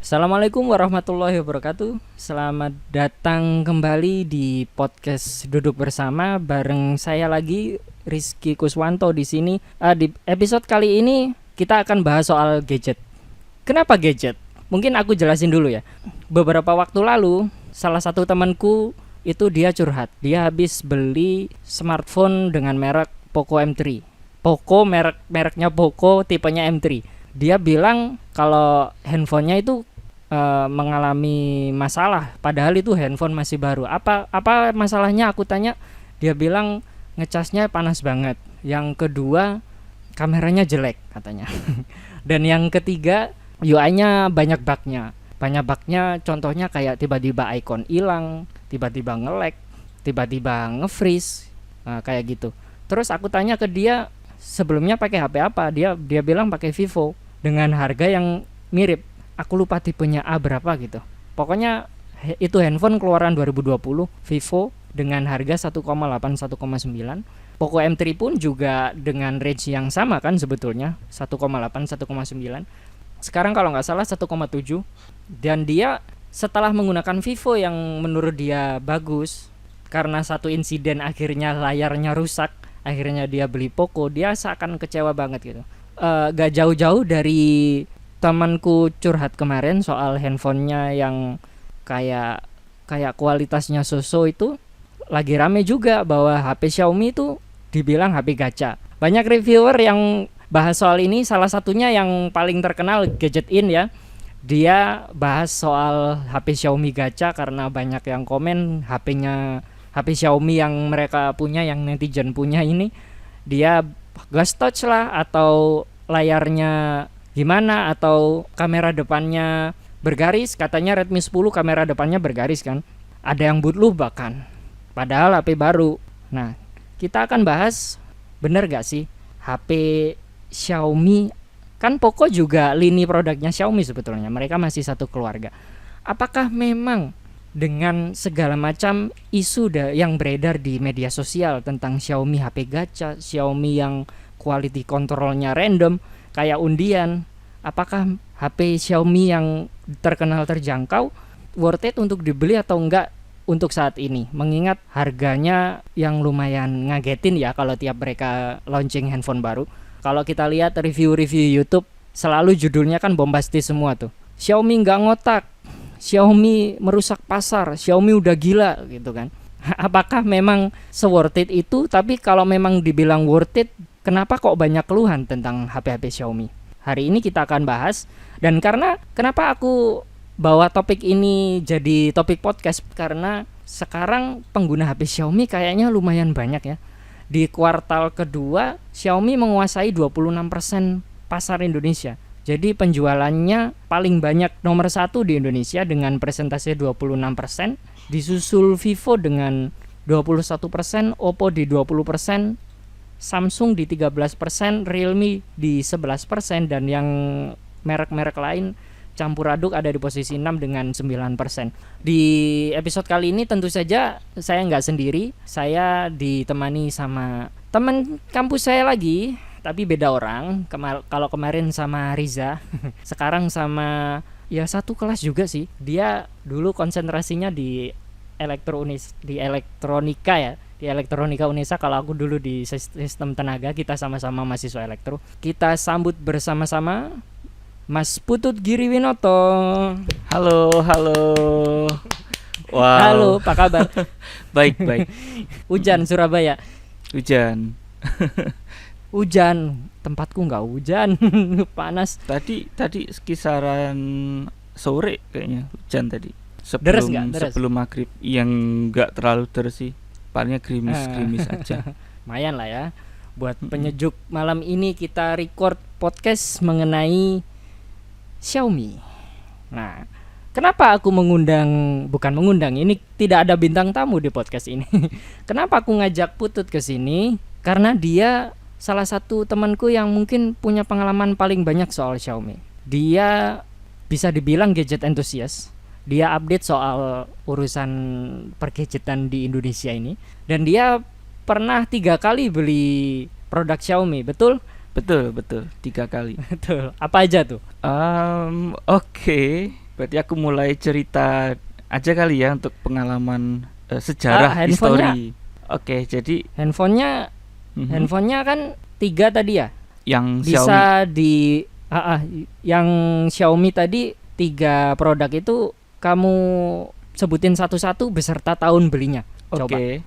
Assalamualaikum warahmatullahi wabarakatuh. Selamat datang kembali di podcast Duduk Bersama bareng saya lagi Rizky Kuswanto di sini. Di episode kali ini kita akan bahas soal gadget. Kenapa gadget? Mungkin aku jelasin dulu ya. Beberapa waktu lalu salah satu temanku itu dia curhat. Dia habis beli smartphone dengan merek Poco M3. Poco mereknya Poco, tipenya M3. Dia bilang kalau handphonenya itu mengalami masalah, padahal itu handphone masih baru. Apa masalahnya, aku tanya. Dia bilang ngecasnya panas banget. Yang kedua, kameranya jelek katanya. Dan yang ketiga, UI-nya banyak bugnya, contohnya kayak tiba-tiba icon hilang, tiba-tiba nge-lag, tiba-tiba nge-freeze, kayak gitu. Terus aku tanya ke dia sebelumnya pakai HP apa. Dia bilang pakai Vivo dengan harga yang mirip. Aku lupa tipenya A berapa gitu. Pokoknya itu handphone keluaran 2020, Vivo, dengan harga 1,8 1,9. Poco M3 pun juga dengan range yang sama kan sebetulnya, 1,8 1,9. Sekarang kalau nggak salah 1,7. Dan dia setelah menggunakan Vivo yang menurut dia bagus, karena satu insiden akhirnya layarnya rusak, akhirnya dia beli Poco. Dia seakan kecewa banget gitu. Gak jauh-jauh dari temanku curhat kemarin soal handphonenya yang kayak kualitasnya so-so. Itu lagi rame juga bahwa HP Xiaomi itu dibilang HP gacha. Banyak reviewer yang bahas soal ini, salah satunya yang paling terkenal Gadget In ya. Dia bahas soal HP Xiaomi gacha karena banyak yang komen HP Xiaomi yang mereka punya, yang netizen punya ini, dia ghost touch lah, atau layarnya gimana, atau kamera depannya bergaris. Katanya Redmi 10 kamera depannya bergaris kan. Ada yang bootloop bahkan, padahal HP baru. Nah, kita akan bahas bener gak sih HP Xiaomi, kan Poco juga lini produknya Xiaomi sebetulnya, mereka masih satu keluarga. Apakah memang dengan segala macam isu yang beredar di media sosial tentang Xiaomi HP gacha, Xiaomi yang quality controlnya random kayak undian, apakah HP Xiaomi yang terkenal terjangkau worth it untuk dibeli atau enggak untuk saat ini, mengingat harganya yang lumayan ngagetin ya kalau tiap mereka launching handphone baru. Kalau kita lihat review-review YouTube, selalu judulnya kan bombastis semua tuh. Xiaomi nggak ngotak, Xiaomi merusak pasar, Xiaomi udah gila gitu kan. Apakah memang se-worth it itu? Tapi kalau memang dibilang worth it, kenapa kok banyak keluhan tentang HP-HP Xiaomi? Hari ini kita akan bahas. Dan kenapa aku bawa topik ini jadi topik podcast, karena sekarang pengguna HP Xiaomi kayaknya lumayan banyak ya. Di kuartal kedua Xiaomi menguasai 26% pasar Indonesia. Jadi penjualannya paling banyak, nomor 1 di Indonesia dengan presentasi 26%, disusul Vivo dengan 21%, Oppo di 20%, Samsung di 13%, Realme di 11%, dan yang merek-merek lain campur aduk ada di posisi 6 dengan 9%. Di episode kali ini tentu saja saya nggak sendiri, saya ditemani sama teman kampus saya lagi, tapi beda orang. Kalau kemarin sama Riza, sekarang sama ya satu kelas juga sih. Dia dulu konsentrasinya di elektronika ya, di elektronika Unesa. Kalau aku dulu di sistem tenaga. Kita sama-sama mahasiswa elektro. Kita sambut bersama-sama Mas Putut Giriwinoto. Halo. Wow. Halo, apa kabar? Baik. Hujan Surabaya. Hujan. Tempatku nggak hujan. Panas. Tadi kisaran sore kayaknya hujan tadi. Deres nggak? Sebelum maghrib, yang nggak terlalu deres sih. Palingnya gerimis aja. Lumayan lah ya. Buat penyejuk malam ini kita record podcast mengenai Xiaomi. Nah, kenapa aku bukan mengundang, ini tidak ada bintang tamu di podcast ini. Kenapa aku ngajak Putut ke sini? Karena dia salah satu temanku yang mungkin punya pengalaman paling banyak soal Xiaomi. Dia bisa dibilang gadget enthusiast. Dia update soal urusan pergadgetan di Indonesia ini. Dan dia pernah 3 kali beli produk Xiaomi, betul? Betul 3 kali. Betul. Apa aja tuh? Oke. Berarti aku mulai cerita aja kali ya untuk pengalaman sejarah histori. Oke, jadi handphonenya kan 3 tadi ya? yang Bisa Xiaomi. yang Xiaomi tadi 3 produk itu kamu sebutin satu-satu beserta tahun belinya. Coba. Oke.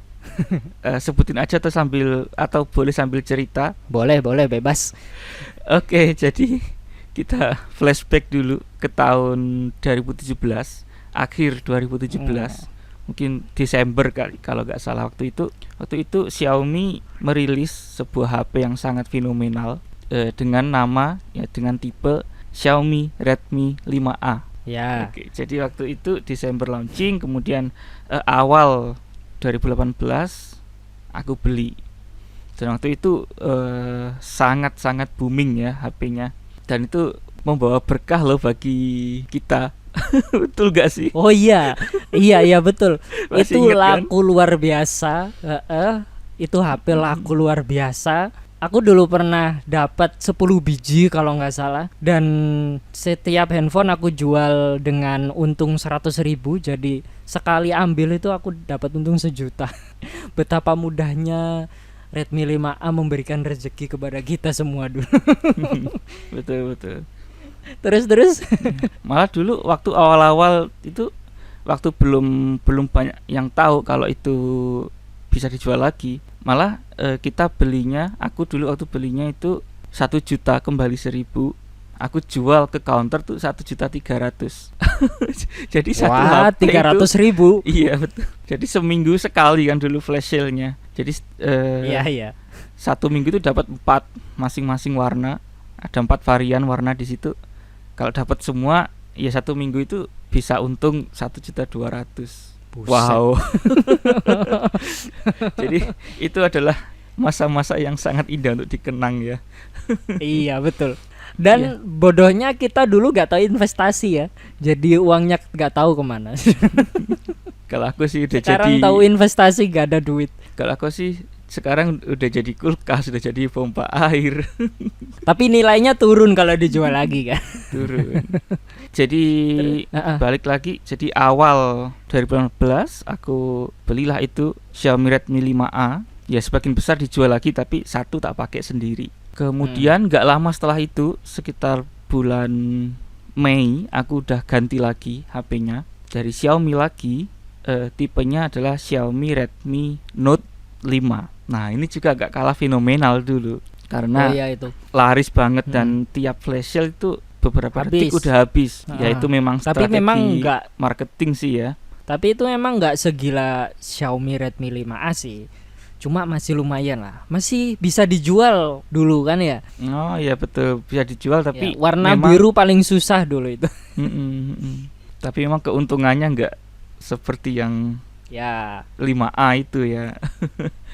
Sebutin aja atau boleh sambil cerita. Boleh bebas. Oke, jadi kita flashback dulu ke tahun 2017, akhir 2017. Mungkin Desember kali kalau nggak salah waktu itu. Waktu itu Xiaomi merilis sebuah HP yang sangat fenomenal dengan tipe Xiaomi Redmi 5A. Ya. Oke, jadi waktu itu Desember launching, kemudian awal 2018 aku beli. Dan waktu itu sangat-sangat booming ya HP-nya. Dan itu membawa berkah loh bagi kita. Betul gak sih? Oh iya betul. Masih Itu inget kan? laku luar biasa. Itu HP laku luar biasa. Aku dulu pernah dapat 10 biji kalau nggak salah. Dan setiap handphone aku jual dengan untung 100.000. Jadi sekali ambil itu aku dapat untung 1 juta. Betapa mudahnya Redmi 5A memberikan rezeki kepada kita semua dulu. Betul. Terus Malah dulu waktu awal-awal itu, waktu belum banyak yang tahu kalau itu bisa dijual lagi, malah kita belinya, aku dulu waktu belinya itu 1 juta kembali 1.000, aku jual ke counter tuh 1.300.000. Jadi satu wah, HP 300.000. iya betul. Jadi seminggu sekali kan dulu flash sale-nya. Jadi Iya. 1 minggu itu dapat 4 masing-masing warna, ada 4 varian warna di situ. Kalau dapat semua ya 1 minggu itu bisa untung 1.200.000. Wow. Jadi itu adalah masa-masa yang sangat indah untuk dikenang ya. Iya betul. Dan bodohnya kita dulu gak tahu investasi ya. Jadi uangnya gak tahu kemana. Kalau aku sih udah Sekarang jadi, tahu investasi gak ada duit. kalau aku sih sekarang udah jadi kulkas, udah jadi pompa air. Tapi nilainya turun kalau dijual lagi kan. Turun. Jadi balik lagi, jadi awal 2018 aku belilah itu Xiaomi Redmi 5A. Ya sebagian besar dijual lagi, tapi satu tak pakai sendiri. Kemudian gak lama setelah itu, sekitar bulan Mei, aku udah ganti lagi HP-nya dari Xiaomi lagi. Tipenya adalah Xiaomi Redmi Note 5. Nah ini juga gak kalah fenomenal dulu, karena itu laris banget dan tiap flash sale itu beberapa detik udah habis. Ya itu memang tapi strategi memang marketing sih ya. Tapi itu memang gak segila Xiaomi Redmi 5A sih. Cuma masih lumayan lah. Masih bisa dijual dulu kan ya. Oh iya betul, bisa dijual tapi ya, warna memang, biru paling susah dulu itu. Tapi memang keuntungannya nggak seperti yang ya 5A itu ya.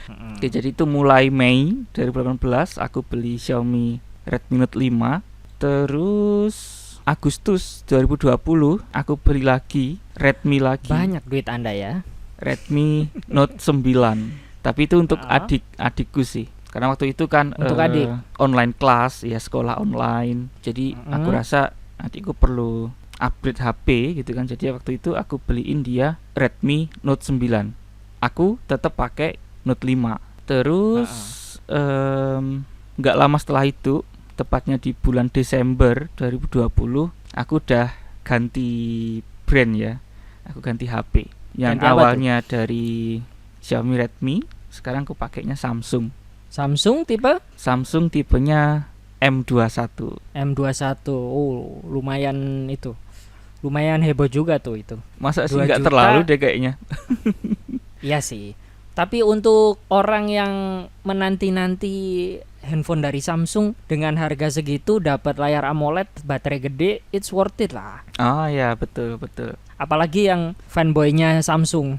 Oke, jadi itu mulai Mei 2018 aku beli Xiaomi Redmi Note 5. Terus Agustus 2020 aku beli lagi Redmi lagi. Banyak duit Anda ya. Redmi Note 9. Tapi itu untuk adikku sih. Karena waktu itu kan untuk adik online kelas ya, sekolah online. Jadi aku rasa adikku perlu upgrade HP gitu kan. Jadi waktu itu aku beliin dia Redmi Note 9. Aku tetap pakai Note 5. Terus gak lama setelah itu, tepatnya di bulan Desember 2020, aku udah ganti brand ya. Aku ganti HP. Yang awalnya dari Xiaomi Redmi, sekarang aku pakainya Samsung. Samsung tipenya M21. Oh, lumayan itu. Lumayan heboh juga tuh itu. Masa sih nggak terlalu deh kayaknya. Iya sih. Tapi untuk orang yang menanti-nanti handphone dari Samsung dengan harga segitu dapat layar AMOLED, baterai gede, it's worth it lah. Oh ya betul. Apalagi yang fanboynya Samsung.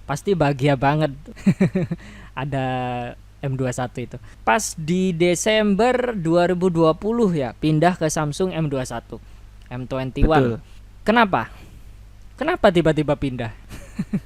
Pasti bahagia banget. Ada M21 itu. Pas di Desember 2020 ya, pindah ke Samsung M21. M21. Betul. Kenapa tiba-tiba pindah?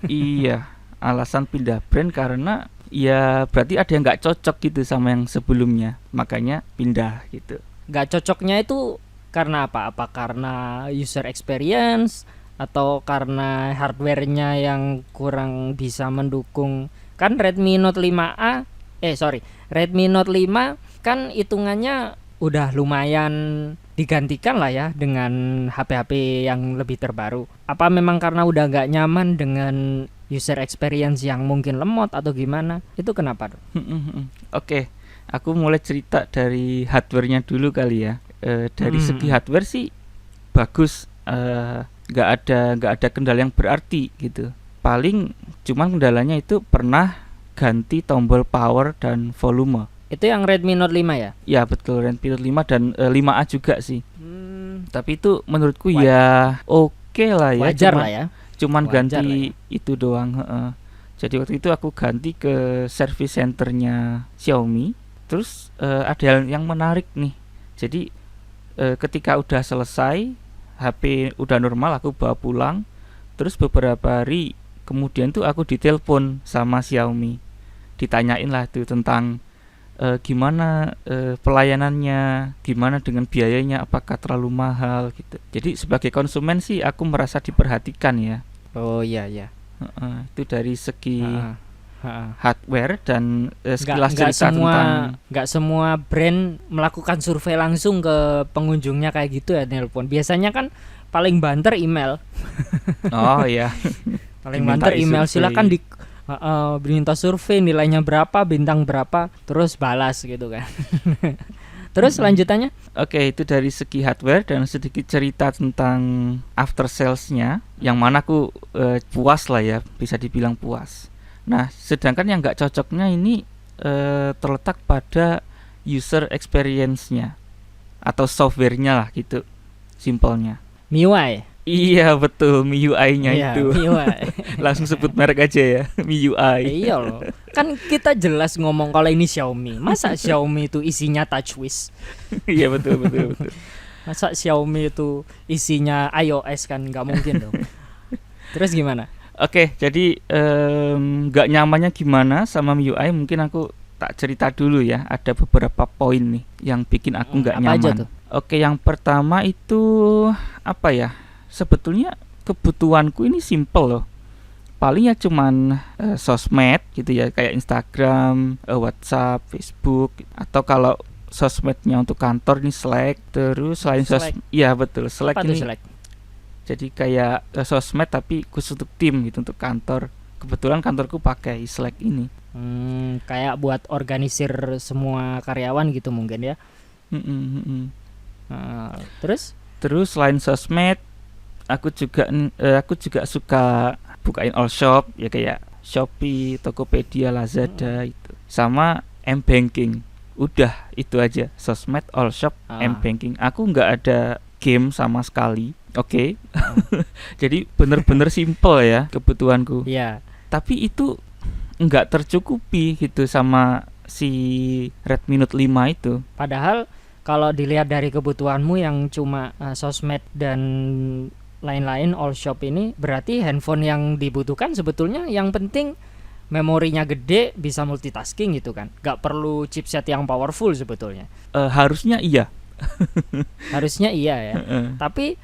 Iya, alasan pindah brand karena ya berarti ada yang nggak cocok gitu sama yang sebelumnya, makanya pindah gitu. Nggak cocoknya itu karena apa? Apa karena user experience atau karena hardware-nya yang kurang bisa mendukung? Kan Redmi Note 5A Redmi Note 5 kan hitungannya udah lumayan digantikan lah ya dengan HP-HP yang lebih terbaru. Apa memang karena udah nggak nyaman dengan user experience yang mungkin lemot atau gimana? Itu kenapa tuh? Oke, aku mulai cerita dari hardware-nya dulu kali ya. Dari segi hardware sih bagus, nggak ada kendala yang berarti gitu. Paling cuman kendalanya itu pernah ganti tombol power dan volume. Itu yang Redmi Note 5 ya? Ya betul, Redmi Note 5 dan 5A juga sih. Tapi itu menurutku ya oke lah ya. Wajar lah ya. Cuman Wajar ganti itu doang. Jadi waktu itu aku ganti ke service centernya Xiaomi. Terus ada hal yang menarik nih. Jadi ketika udah selesai, HP udah normal, aku bawa pulang. Terus beberapa hari kemudian tuh aku ditelepon sama Xiaomi. Ditanyain lah tuh tentang gimana pelayanannya, gimana dengan biayanya, apakah terlalu mahal gitu. Jadi sebagai konsumen sih aku merasa diperhatikan ya. Oh iya. Itu dari segi hardware dan sekilas cerita nggak semua brand melakukan survei langsung ke pengunjungnya kayak gitu ya, nelpon. Biasanya kan paling banter email. Oh iya. Paling banter email, silakan minta survei nilainya berapa, bintang berapa, terus balas gitu kan. Terus lanjutannya? Oke, itu dari segi hardware dan sedikit cerita tentang after sales-nya, yang mana aku puas lah ya, bisa dibilang puas. Nah, sedangkan yang nggak cocoknya ini terletak pada user experience-nya atau software-nya lah gitu, simpelnya. MIUI. Iya betul, MIUI-nya itu. MIUI. Langsung sebut merek aja ya, MIUI. Iya loh. Kan kita jelas ngomong kalau ini Xiaomi. Masa Xiaomi itu isinya TouchWiz? Iya betul. Masa Xiaomi itu isinya iOS, kan nggak mungkin dong. Terus gimana? Oke, jadi nggak nyamannya gimana sama MIUI, mungkin aku tak cerita dulu ya. Ada beberapa poin nih yang bikin aku nggak nyaman. Aja tuh? Oke, yang pertama itu apa ya? Sebetulnya kebutuhanku ini simple loh. Paling ya cuman sosmed gitu ya, kayak Instagram, WhatsApp, Facebook, atau kalau sosmednya untuk kantor nih Slack. Terus selain ya betul, Slack ini. Slack? Jadi kayak sosmed tapi khusus untuk tim gitu, untuk kantor. Kebetulan kantorku pakai Slack ini. Kayak buat organisir semua karyawan gitu mungkin ya. Terus selain sosmed, aku juga suka bukain all shop ya, kayak Shopee, Tokopedia, Lazada itu. Sama M-Banking. Udah itu aja, sosmed, all shop, M-Banking. Aku nggak ada game sama sekali. Oke. Jadi bener-bener simple ya kebutuhanku. Iya. Tapi itu nggak tercukupi gitu sama si Redmi Note 5 itu. Padahal kalau dilihat dari kebutuhanmu yang cuma sosmed dan lain-lain, all shop ini, berarti handphone yang dibutuhkan sebetulnya yang penting memorinya gede, bisa multitasking gitu kan. Gak perlu chipset yang powerful sebetulnya. Harusnya iya. Harusnya iya ya. Tapi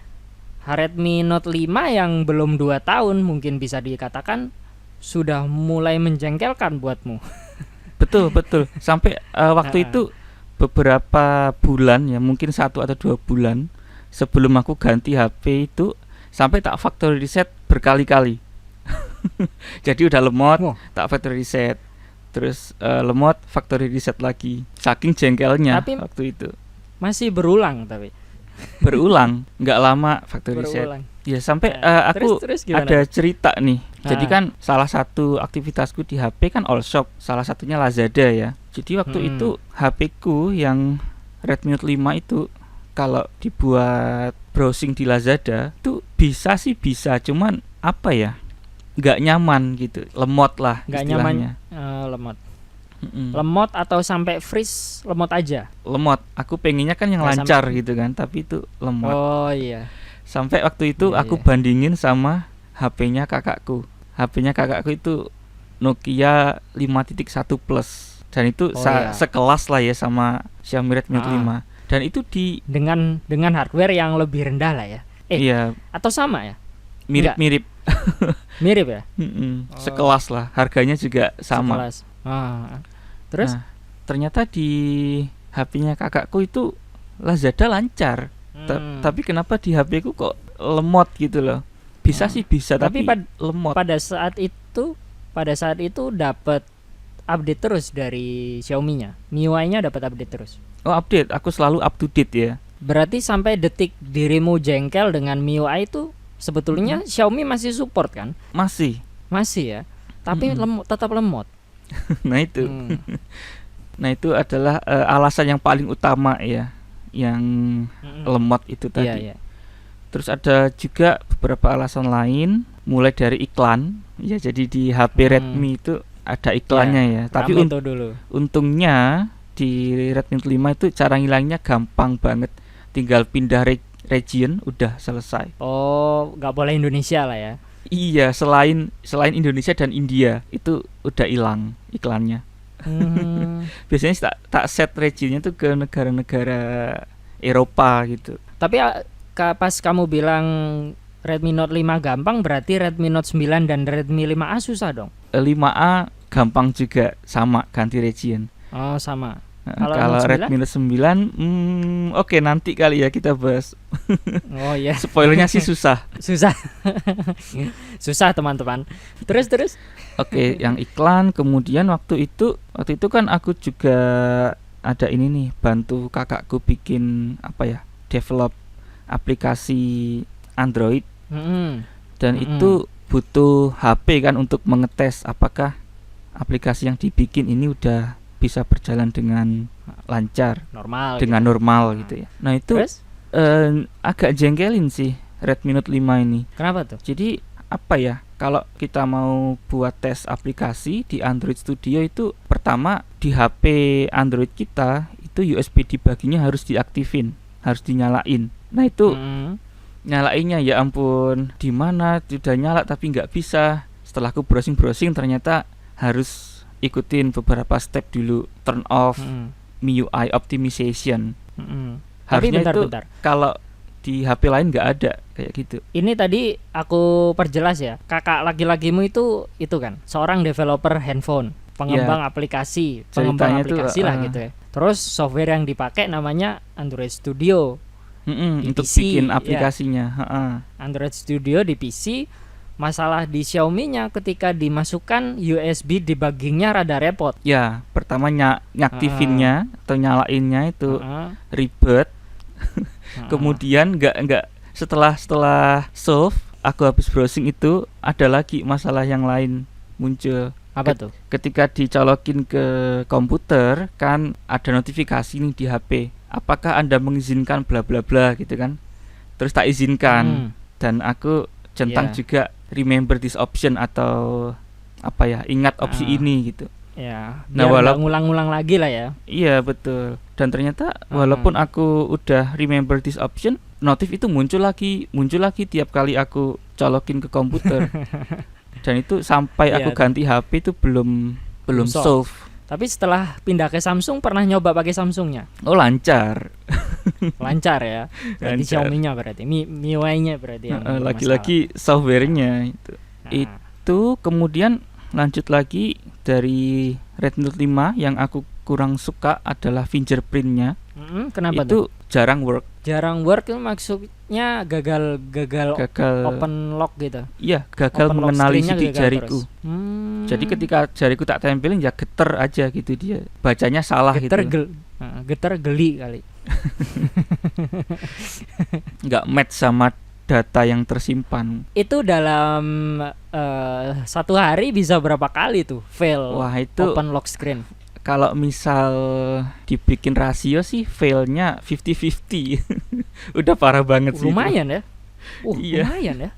Redmi Note 5 yang belum 2 tahun mungkin bisa dikatakan sudah mulai menjengkelkan buatmu. Betul. Sampai waktu itu beberapa bulan ya, mungkin 1 atau 2 bulan sebelum aku ganti HP itu, sampai tak factory reset berkali-kali. Jadi udah lemot, tak factory reset, terus lemot, factory reset lagi. Saking jengkelnya tapi waktu itu. Masih berulang tapi. Berulang, nggak lama factory reset. Ya sampai aku terus ada cerita nih. Jadi kan salah satu aktivitasku di HP kan all shop, salah satunya Lazada ya. Jadi waktu itu HP-ku yang Redmi Note 5 itu kalau dibuat browsing di Lazada tuh bisa, cuman apa ya, nggak nyaman gitu, lemot lah istilahnya. Lemot. Lemot atau sampai freeze, lemot aja. Lemot. Aku pengennya kan yang lancar gitu kan, tapi itu lemot. Oh iya. Sampai waktu itu aku bandingin sama HP-nya kakakku. HP-nya kakakku itu Nokia 5.1 Plus. Dan itu sekelas lah ya sama Xiaomi Redmi Note 5. Dan itu dengan hardware yang lebih rendah lah ya. Iya. Atau sama ya? Mirip-mirip. Mirip ya? Sekelas lah. Harganya juga sama. Sekelas. Terus? Nah, ternyata di HP-nya kakakku itu Lazada lancar. Tapi kenapa di HP ku kok lemot gitu loh? Bisa sih bisa, tapi lemot. Pada saat itu dapat update terus dari Xiaomi-nya. MIUI-nya dapat update terus. Oh, update. Aku selalu up to date ya. Berarti sampai detik dirimu jengkel dengan MIUI itu sebetulnya Xiaomi masih support kan? Masih ya. Tapi tetap lemot. Nah itu. Nah itu adalah alasan yang paling utama ya, yang lemot itu tadi. Iya. Terus ada juga beberapa alasan lain, mulai dari iklan. Ya jadi di HP Redmi itu ada iklannya ya. Tapi untungnya di Redmi Note 5 itu cara ngilangnya gampang banget. Tinggal pindah region udah selesai. Oh, nggak boleh Indonesia lah ya? Iya, selain Indonesia dan India itu udah hilang iklannya. Biasanya tak set regionnya tuh ke negara-negara Eropa gitu. Tapi pas kamu bilang Redmi Note 5 gampang, berarti Redmi Note 9 dan Redmi 5A susah dong? 5A gampang juga, sama ganti region. Oh, sama. Kalau Redmi Note 9 oke, nanti kali ya kita bahas. Oh iya. Spoilernya sih susah. Susah teman-teman. Terus. Oke, yang iklan. Kemudian waktu itu kan aku juga ada ini nih, bantu kakakku bikin develop aplikasi Android. Dan itu butuh HP kan untuk mengetes apakah aplikasi yang dibikin ini udah bisa berjalan dengan lancar, normal gitu ya. Nah itu agak jengkelin sih Redmi Note 5 ini. Kenapa tuh? Jadi kalau kita mau buat tes aplikasi di Android Studio itu, pertama di HP Android kita itu USB debuggingnya harus diaktifin, harus dinyalain. Nah itu nyalainnya ya ampun, di mana sudah nyala tapi nggak bisa. Setelah aku browsing ternyata harus ikutin beberapa step dulu, turn off MIUI optimization. Harusnya itu kalau di HP lain nggak ada kayak gitu. Ini tadi aku perjelas ya, kakak laki-lakimu itu kan seorang developer handphone, pengembang aplikasi lah gitu ya. Terus software yang dipakai namanya Android Studio untuk PC, bikin aplikasinya. Android Studio di PC. Masalah di Xiaomi-nya ketika dimasukkan USB debuggingnya rada repot. Ya, pertama ngaktifinnya atau nyalainnya itu ribet. Kemudian nggak setelah solve, aku habis browsing itu ada lagi masalah yang lain muncul. Apa tuh? Ketika dicolokin ke komputer kan ada notifikasi nih di HP. Apakah Anda mengizinkan bla bla bla gitu kan? Terus tak izinkan dan aku centang juga remember this option atau ingat opsi ini gitu. Ya, biar nggak ngulang-ngulang lagi lah ya. Iya betul. Dan ternyata walaupun aku udah remember this option, notif itu muncul lagi tiap kali aku colokin ke komputer. Dan itu sampai aku ganti HP itu belum solve. Tapi setelah pindah ke Samsung, pernah nyoba pakai Samsungnya? Oh lancar. Lancar ya. Berarti Xiaomi-nya berarti, MIUI-nya berarti yang lagi-lagi softwarenya itu. Itu kemudian lanjut lagi dari Redmi Note 5 yang aku kurang suka adalah fingerprintnya. Kenapa itu jarang work. Jarang work itu maksudnya gagal open lock gitu. Iya, gagal mengenali sidik jariku. Jadi ketika jariku tak tempelin ya geter aja gitu dia. Bacanya salah gitu. Geter geli kali. Nggak match sama data yang tersimpan. Itu dalam satu hari bisa berapa kali tuh fail? Wah, itu open lock screen. Kalau misal dibikin rasio sih failnya 50-50. Udah parah banget sih. Lumayan itu. Ya. Lumayan ya.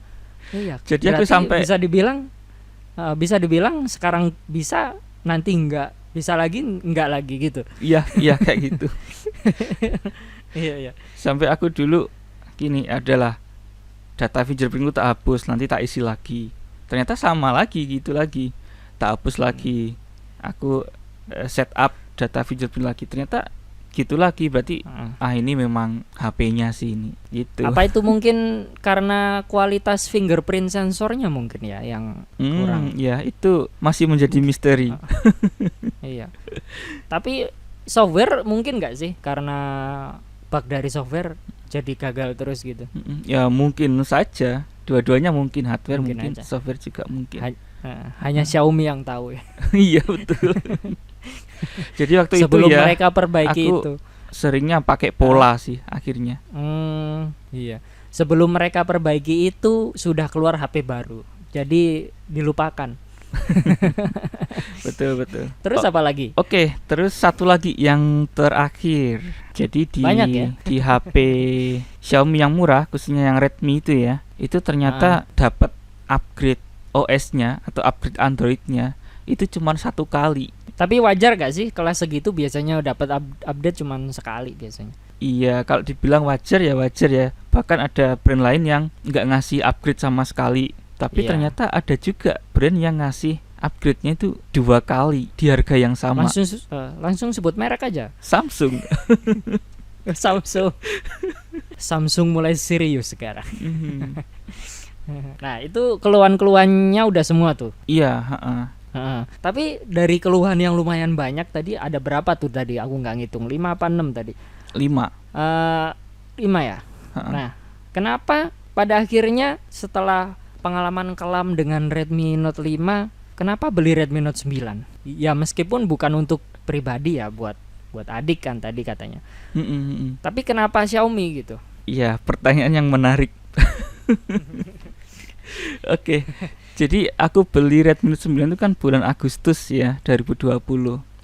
Iya. Jadi aku sampai bisa dibilang sekarang bisa, nanti enggak, bisa lagi enggak lagi gitu. Iya kayak gitu. Iya. Sampai aku dulu gini adalah data fingerprintku tak hapus, nanti tak isi lagi. Ternyata sama lagi gitu lagi. Tak hapus lagi. Aku setup data fingerprint lagi, ternyata gitu lagi, berarti ini memang HP-nya sih ini gitu. Apa itu mungkin karena kualitas fingerprint sensornya mungkin ya yang kurang. Ya itu masih menjadi misteri. Iya. Tapi software mungkin nggak sih karena bug dari software jadi gagal terus gitu? Ya mungkin saja, dua-duanya mungkin, hardware mungkin software juga mungkin. Hanya Xiaomi yang tahu ya. Iya betul. Jadi waktu sebelum itu ya mereka perbaiki aku itu seringnya pakai Pola sih akhirnya. Iya. Sebelum mereka perbaiki itu sudah keluar HP baru. Jadi dilupakan. Betul. Terus apa lagi? Oke, terus satu lagi yang terakhir. Jadi di HP Xiaomi yang murah, khususnya yang Redmi itu ya, itu ternyata dapat upgrade OS-nya atau upgrade Android-nya itu cuma 1 kali. Tapi wajar gak sih kelas segitu biasanya dapat update cuma sekali biasanya? Iya, kalau dibilang wajar ya. Bahkan ada brand lain yang nggak ngasih upgrade sama sekali. Tapi ternyata ada juga brand yang ngasih upgrade-nya itu 2 kali di harga yang sama. Langsung sebut merek aja. Samsung. Samsung mulai serius sekarang. Nah, itu keluhan-keluhannya udah semua tuh. Iya, Tapi dari keluhan yang lumayan banyak tadi ada berapa tuh tadi? Aku nggak ngitung, 5 apa 6 tadi? 5. 5 ya. Nah, kenapa pada akhirnya setelah pengalaman kelam dengan Redmi Note 5, kenapa beli Redmi Note 9? Ya meskipun bukan untuk pribadi ya, buat adik kan tadi katanya. Tapi kenapa Xiaomi gitu? Iya, pertanyaan yang menarik. Oke. Jadi aku beli Redmi Note 9 itu kan bulan Agustus ya 2020.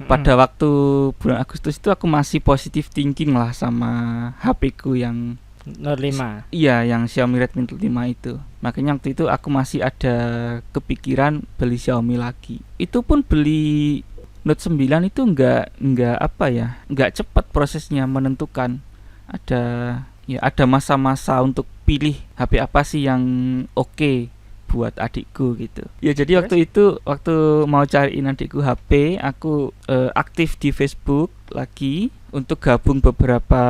Pada waktu bulan Agustus itu aku masih positive thinking lah sama HP ku yang Note 5. Iya, yang Xiaomi Redmi Note 5 itu. Makanya waktu itu aku masih ada kepikiran beli Xiaomi lagi. Itu pun beli Note 9 itu enggak cepat prosesnya menentukan. Ada masa-masa untuk pilih HP apa sih yang oke buat adikku gitu. Ya jadi waktu mau cariin adikku HP, aku aktif di Facebook lagi untuk gabung beberapa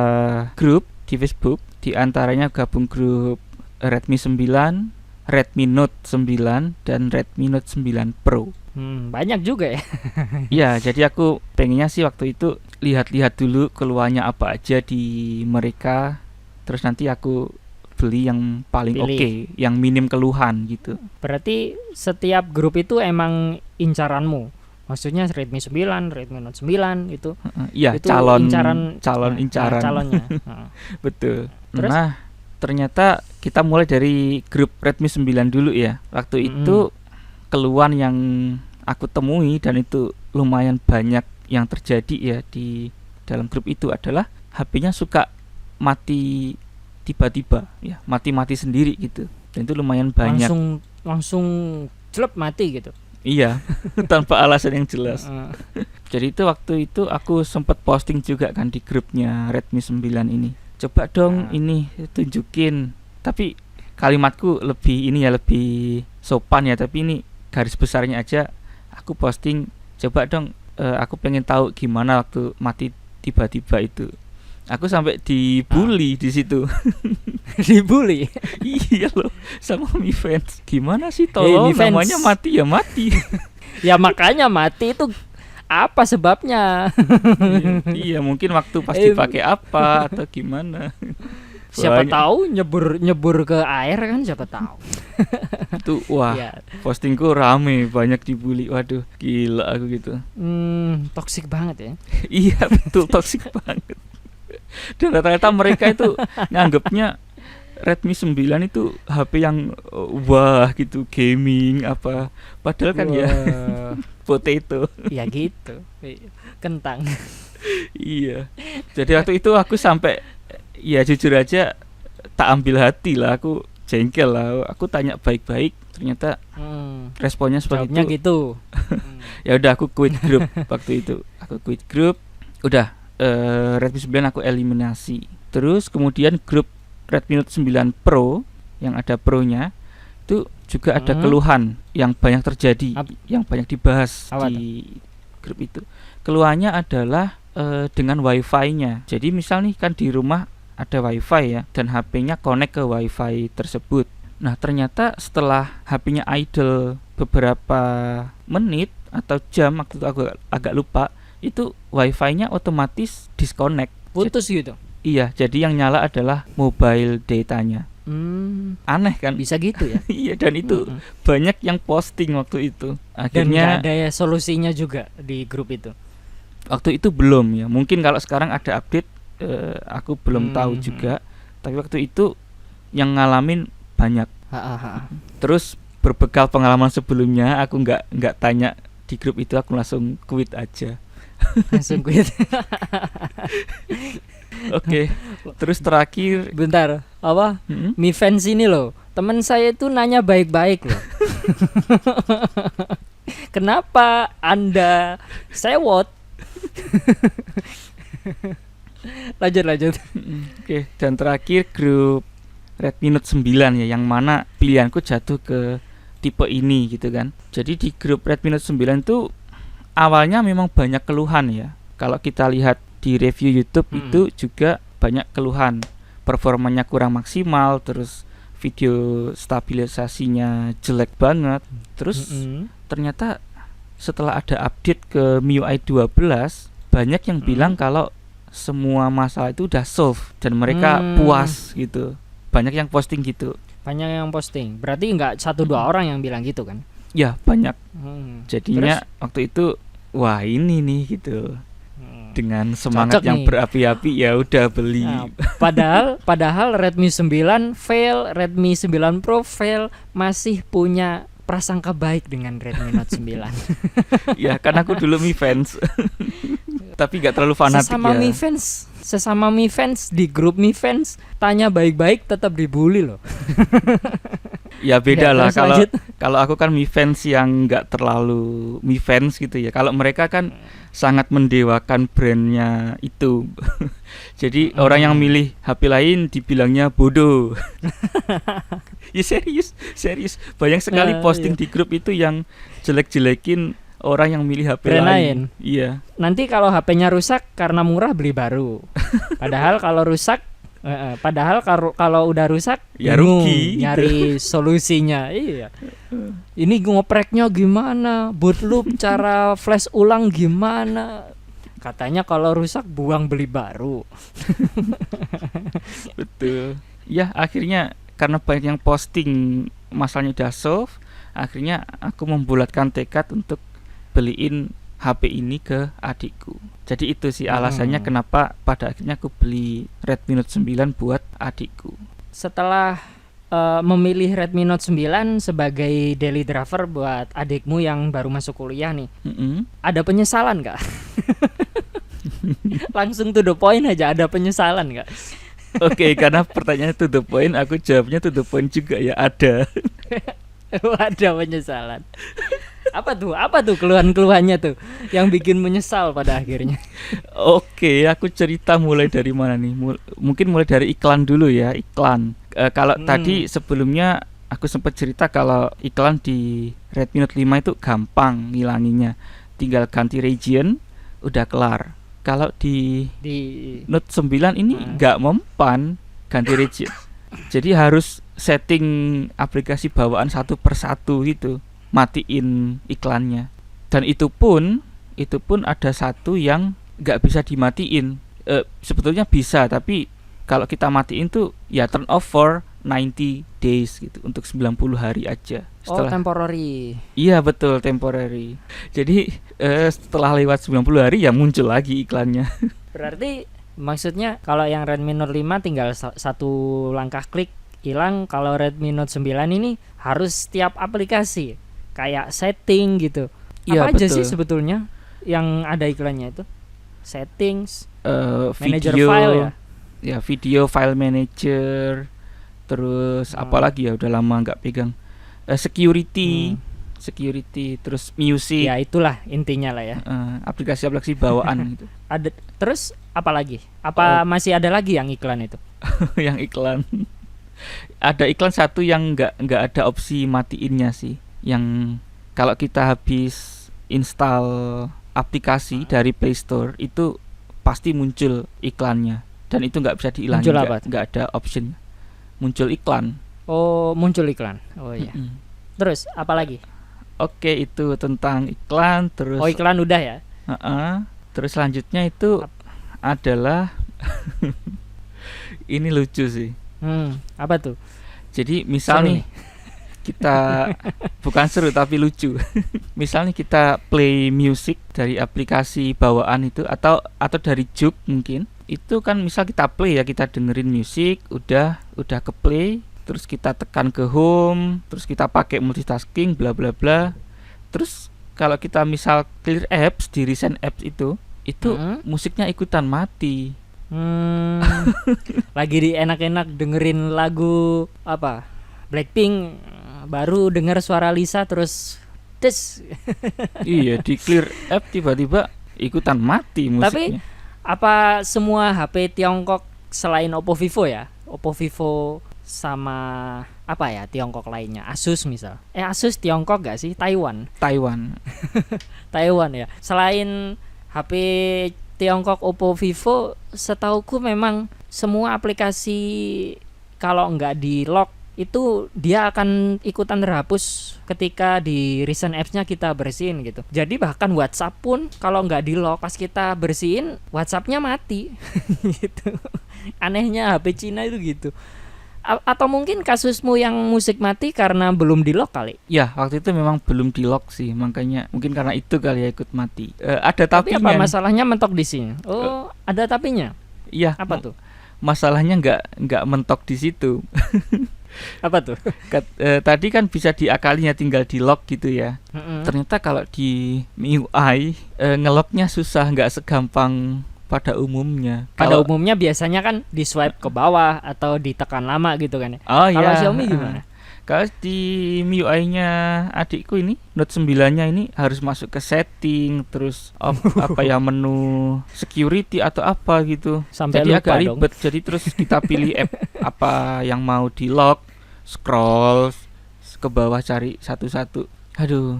grup di Facebook. Di antaranya gabung grup Redmi 9, Redmi Note 9 dan Redmi Note 9 Pro. Banyak juga ya. Ya, jadi aku pengennya sih waktu itu lihat-lihat dulu keluarnya apa aja di mereka. Terus nanti aku beli yang paling oke, yang minim keluhan gitu. Berarti setiap grup itu emang incaranmu. Maksudnya Redmi 9, Redmi Note 9 itu. Iya, itu calon incaran. Calonnya. Betul. Terus? Nah, ternyata kita mulai dari grup Redmi 9 dulu ya. Waktu itu keluhan yang aku temui dan itu lumayan banyak yang terjadi ya di dalam grup itu adalah HP-nya suka mati tiba-tiba ya, mati sendiri gitu. Dan itu lumayan banyak. Langsung jelek mati gitu. Iya, tanpa alasan yang jelas. Jadi itu waktu itu aku sempat posting juga kan di grupnya Redmi 9 ini. Coba dong ini tunjukin. Tapi kalimatku lebih sopan ya, tapi ini garis besarnya aja aku posting, coba dong aku pengen tahu gimana waktu mati tiba-tiba itu. Aku sampai dibully di situ. Dibully? Iya loh, sama Mi Fans. Gimana sih tolong, namanya mati ya mati. Ya makanya mati itu apa sebabnya? Iya, mungkin waktu pas dipakai apa atau gimana. Siapa tahu nyebur ke air kan, siapa tahu. Itu wah, postingku rame, banyak dibully. Waduh, gila aku gitu. Toksik banget ya. Iya, betul, toksik banget. Dan rata-rata mereka itu nganggapnya Redmi 9 itu HP yang wah gitu, gaming apa. Padahal kan ya potato. Ya gitu, kentang. Iya. Jadi waktu itu aku sampai ya jujur aja tak ambil hati lah, aku jengkel lah. Aku tanya baik-baik, ternyata responnya seperti itu. Gitu. Ya udah aku quit grup waktu itu. Aku quit grup. Udah Redmi 9 aku eliminasi. Terus kemudian grup Redmi Note 9 Pro yang ada Pro-nya itu juga ada keluhan yang banyak terjadi, yang banyak dibahas di grup itu. Keluhannya adalah dengan wifi-nya. Jadi misal nih kan di rumah ada wifi ya, dan HP-nya connect ke wifi tersebut. Nah ternyata setelah HP-nya idle beberapa menit atau jam, waktu itu aku agak lupa, itu wifi-nya otomatis disconnect. Putus gitu. Iya, jadi yang nyala adalah mobile datanya. Aneh kan? Bisa gitu ya. Iya, dan itu banyak yang posting waktu itu. Akhirnya dan gak ada ya solusinya juga di grup itu. Waktu itu belum ya. Mungkin kalau sekarang ada update, aku belum tahu juga. Tapi waktu itu yang ngalamin banyak. Terus berbekal pengalaman sebelumnya, aku nggak tanya di grup itu, aku langsung quit aja. Langsung quit. Oke. Terus terakhir, bentar, apa? Mi fans ini loh, teman saya itu nanya baik-baik loh. Kenapa Anda sewot? lanjut. Oke. Dan terakhir grup Redmi Note 9 ya, yang mana pilihanku jatuh ke tipe ini gitu kan. Jadi di grup Redmi Note 9 itu awalnya memang banyak keluhan ya. Kalau kita lihat di review YouTube itu juga banyak keluhan, performanya kurang maksimal, terus video stabilisasinya jelek banget. Terus ternyata setelah ada update ke MIUI 12, banyak yang bilang kalau semua masalah itu udah solve dan mereka puas gitu. Banyak yang posting gitu. Banyak yang posting. Berarti nggak 1-2 orang yang bilang gitu kan? Ya banyak. Jadinya Terus? waktu itu wah ini nih gitu. Dengan semangat Cocok yang nih. berapi-api ya udah beli. Nah, padahal Redmi 9 fail, Redmi 9 Pro fail, masih punya prasangka baik dengan Redmi Note 9. Ya kan aku dulu Mi fans. Tapi gak terlalu fanatik Sesama Mi fans di grup Mi fans tanya baik-baik tetap dibully loh. Ya beda Ya, lah terus lanjut. kalau aku kan Mi fans yang nggak terlalu Mi fans gitu ya. Kalau mereka kan sangat mendewakan brandnya itu. Jadi orang yang milih HP lain dibilangnya bodoh. Ya serius banyak sekali posting di grup itu yang jelek-jelekin orang yang milih HP Brand lain. Iya. Nanti kalau HP-nya rusak karena murah beli baru. Padahal kalau rusak kalau udah rusak ya bingung rugi nyari solusinya. Iya. Ini ngopreknya gimana? Bootloop cara flash ulang gimana? Katanya kalau rusak buang beli baru. Betul. Ya akhirnya karena banyak yang posting masalahnya udah solve, akhirnya aku membulatkan tekad untuk beliin HP ini ke adikku. Jadi itu sih alasannya kenapa pada akhirnya aku beli Redmi Note 9 buat adikku. Setelah memilih Redmi Note 9 sebagai daily driver buat adikmu yang baru masuk kuliah nih, ada penyesalan gak? Langsung to the point aja, ada penyesalan gak? Oke, karena pertanyaannya to the point, aku jawabnya to the point juga ya, ada. Ada penyesalan. Apa tuh keluhan-keluhannya tuh yang bikin menyesal pada akhirnya? Oke, aku cerita mulai dari mana nih? Mungkin mulai dari iklan dulu ya, iklan. Kalau tadi sebelumnya aku sempat cerita kalau iklan di Redmi Note 5 itu gampang ngilanginya, tinggal ganti region udah kelar. Kalau di Note 9 ini nggak mempan ganti region. Jadi harus setting aplikasi bawaan satu persatu gitu, matiin iklannya. Dan itu pun ada satu yang nggak bisa dimatiin. Sebetulnya bisa, tapi kalau kita matiin tuh ya turn off for 90 days gitu, untuk 90 hari aja. Temporary. Iya betul, temporary. Jadi setelah lewat 90 hari ya muncul lagi iklannya. Berarti maksudnya kalau yang Redmi Note 5 tinggal satu langkah klik hilang. Kalau Redmi Note 9 ini harus setiap aplikasi kayak setting gitu. Ya, apa aja betul. sih sebetulnya yang ada iklannya itu? Settings, manager video file ya. Ya, video file manager. Terus apalagi ya, udah lama nggak pegang. Security, terus music. Ya itulah intinya lah ya. Aplikasi-aplikasi bawaan gitu. Ada terus apa lagi? Apa masih ada lagi yang iklan itu? Yang iklan. Ada iklan satu yang nggak ada opsi matiinnya sih. Yang kalau kita habis install aplikasi dari Play Store itu pasti muncul iklannya, dan itu nggak bisa dihilangin, nggak ada option muncul iklan. Oh, muncul iklan. Oh iya. Terus apa lagi? Oke, itu tentang iklan. Terus iklan udah ya. Terus selanjutnya itu adalah ini lucu sih. Apa tuh? Jadi misal nih kita bukan seru tapi lucu. Misalnya kita play music dari aplikasi bawaan itu atau dari Juke mungkin. Itu kan misal kita play ya, kita dengerin musik, udah ke play, terus kita tekan ke home, terus kita pakai multitasking bla bla bla. Terus kalau kita misal clear apps di recent apps itu musiknya ikutan mati. Lagi di enak-enak dengerin lagu apa? Blackpink, baru denger suara Lisa terus iya, di clear app tiba-tiba ikutan mati musiknya. Tapi apa semua HP Tiongkok selain Oppo Vivo ya? Oppo Vivo sama apa ya Tiongkok lainnya? Asus misal. Asus Tiongkok gak sih? Taiwan ya. Selain HP Tiongkok Oppo Vivo, setauku memang semua aplikasi kalau nggak di lock itu dia akan ikutan terhapus ketika di recent apps-nya kita bersihin gitu. Jadi bahkan WhatsApp pun kalau nggak di lock pas kita bersihin, WhatsApp-nya mati gitu. Anehnya HP Cina itu gitu. Atau mungkin kasusmu yang musik mati karena belum di lock kali? Ya, waktu itu memang belum di lock sih, makanya mungkin karena itu kali ya ikut mati. Ada tapinya. Tapi apa masalahnya mentok di sini? Ada tapinya? Iya. Apa tuh? Masalahnya nggak mentok di situ. Apa tuh? Tadi kan bisa diakalinya tinggal di lock gitu ya. Ternyata kalau di MIUI ngelocknya susah, nggak segampang pada umumnya. Pada umumnya biasanya kan di swipe ke bawah atau ditekan lama gitu kan ya. Kalau Xiaomi gimana? Kalau di MIUI-nya adikku ini, Note 9-nya ini harus masuk ke setting, terus menu security atau apa gitu. Sampai jadi lupa agak ribet. Jadi terus kita pilih app apa yang mau di lock, scroll ke bawah cari satu-satu. Aduh.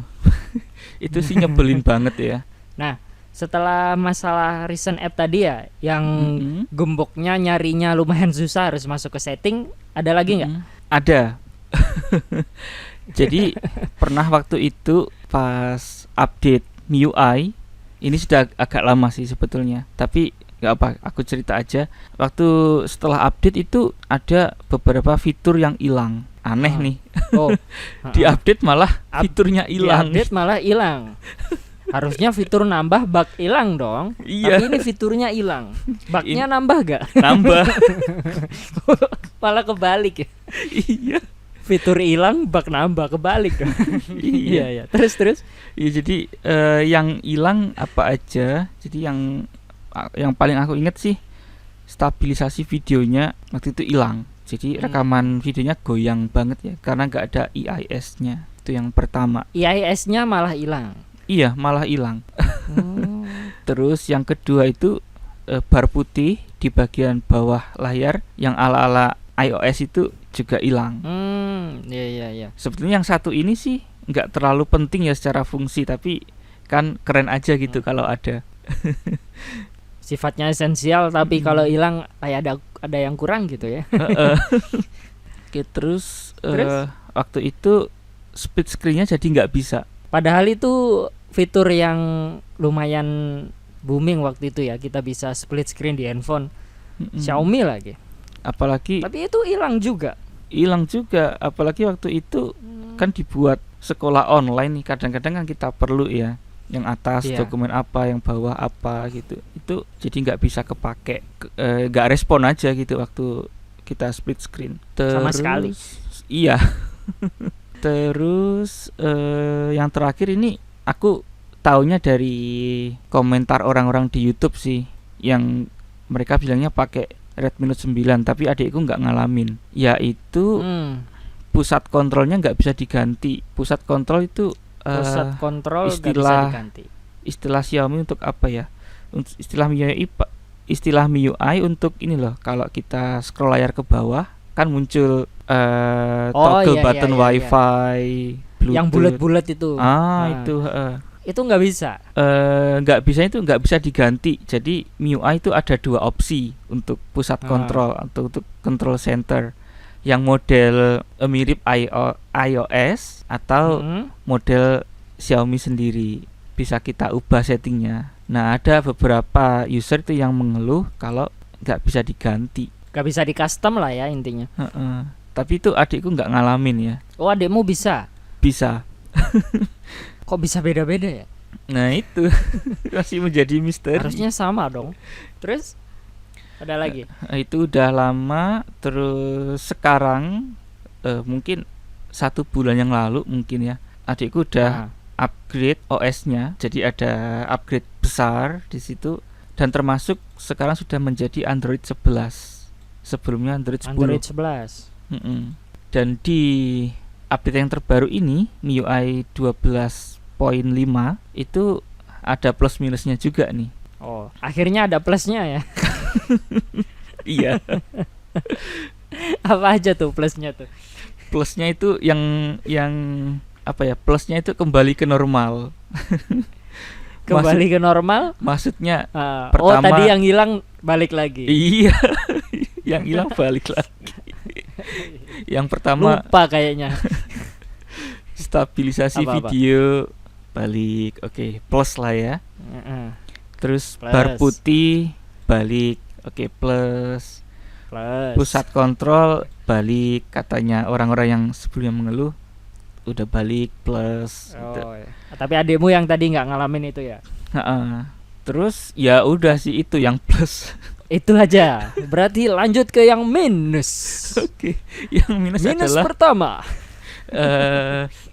Itu sih nyebelin banget ya. Nah, setelah masalah recent app tadi ya, yang gemboknya nyarinya lumayan susah harus masuk ke setting, ada lagi nggak? Ada. Jadi pernah waktu itu pas update MIUI, ini sudah agak lama sih sebetulnya, tapi nggak apa, aku cerita aja. Waktu setelah update itu ada beberapa fitur yang hilang. Aneh nih. Di update malah fiturnya hilang. Di update malah hilang. Harusnya fitur nambah, bug hilang dong. Iya. Tapi ini fiturnya hilang. Bugnya nambah gak? Nambah. Malah kebalik ya. Iya. Fitur hilang, bug nambah, kebalik dong. Iya. Terus. Iya, jadi yang hilang apa aja? Jadi yang paling aku inget sih stabilisasi videonya waktu itu hilang. Jadi rekaman videonya goyang banget ya, karena nggak ada EIS-nya. Itu yang pertama. EIS-nya malah hilang. Iya, malah hilang. Terus yang kedua itu bar putih di bagian bawah layar yang ala-ala iOS itu juga hilang. Iya. Sebetulnya yang satu ini sih nggak terlalu penting ya secara fungsi, tapi kan keren aja gitu kalau ada. Sifatnya esensial, tapi kalau hilang kayak ada yang kurang gitu ya. Oke, terus waktu itu split screen-nya jadi nggak bisa. Padahal itu fitur yang lumayan booming waktu itu ya, kita bisa split screen di handphone Xiaomi lagi. Apalagi tapi itu hilang juga, apalagi waktu itu kan dibuat sekolah online nih, kadang-kadang kan kita perlu ya yang atas dokumen apa, yang bawah apa gitu, itu jadi nggak bisa kepake, nggak respon aja gitu waktu kita split screen. Sama sekali. Iya. Terus yang terakhir ini aku taunya dari komentar orang-orang di YouTube sih, yang mereka bilangnya pakai Redmi Note 9, tapi adikku nggak ngalamin, yaitu pusat kontrolnya nggak bisa diganti. Pusat kontrol itu pusat kontrol nggak bisa diganti. Istilah Xiaomi untuk apa ya? Istilah MIUI untuk ini loh, kalau kita scroll layar ke bawah kan muncul toggle button WiFi, Bluetooth. Yang bulat-bulat itu. Itu itu nggak bisa. Nggak bisa diganti. Jadi MIUI itu ada 2 opsi untuk pusat kontrol atau untuk control center. Yang model mirip iOS atau model Xiaomi sendiri. Bisa kita ubah settingnya. Nah, ada beberapa user itu yang mengeluh kalau nggak bisa diganti. Nggak bisa di custom lah ya intinya. Tapi itu adikku nggak ngalamin ya. Oh, adikmu bisa? Bisa. Kok bisa beda-beda ya? Nah itu masih menjadi misteri. Harusnya sama dong. Terus ada lagi? Itu udah lama. Terus sekarang mungkin 1 bulan yang lalu mungkin ya, adikku udah upgrade OS-nya. Jadi ada upgrade besar di situ. Dan termasuk sekarang sudah menjadi Android 11. Sebelumnya Android 10. Android 11. Dan di update yang terbaru ini MIUI 12.5 itu ada plus minusnya juga nih. Oh, akhirnya ada plusnya ya. Iya. Apa aja tuh plusnya tuh? Plusnya itu yang apa ya? Plusnya itu kembali ke normal. Kembali ke normal? Maksudnya pertama, tadi yang hilang balik lagi. Iya. Yang hilang balik lagi. Yang pertama lupa kayaknya. Stabilisasi video balik. Oke, plus lah ya. Terus plus. Bar putih balik. Oke, plus. Pusat kontrol balik, katanya orang-orang yang sebelumnya mengeluh udah balik, plus. Gitu. Ya. Tapi adikmu yang tadi nggak ngalamin itu ya? Terus ya udah sih itu yang plus. Itu aja. Berarti lanjut ke yang minus. Oke. Yang minus adalah pertama.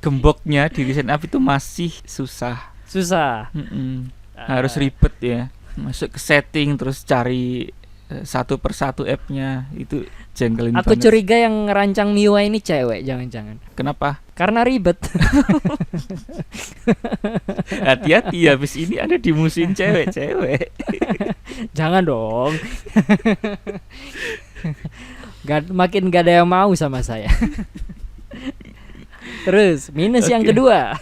Gemboknya di recent app itu masih susah. Harus ribet ya. Masuk ke setting terus cari satu persatu app-nya, itu jengkelin banget. Aku curiga yang ngerancang MIUI ini cewek, jangan-jangan. Kenapa? Karena ribet. Hati-hati, habis ini ada dimusuhin cewek-cewek. Jangan dong. Makin gak ada yang mau sama saya. Terus minus yang kedua.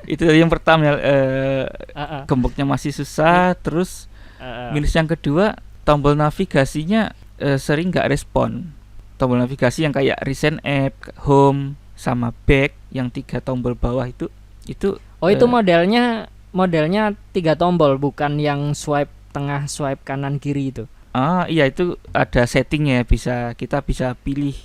Itu yang pertama gemboknya masih susah. Terus minus yang kedua, tombol navigasinya sering gak respon. Tombol navigasi yang kayak recent app, home, sama back, yang 3 tombol bawah itu. Oh, itu modelnya 3 tombol, bukan yang swipe tengah, swipe kanan kiri itu. Iya, itu ada settingnya, kita bisa pilih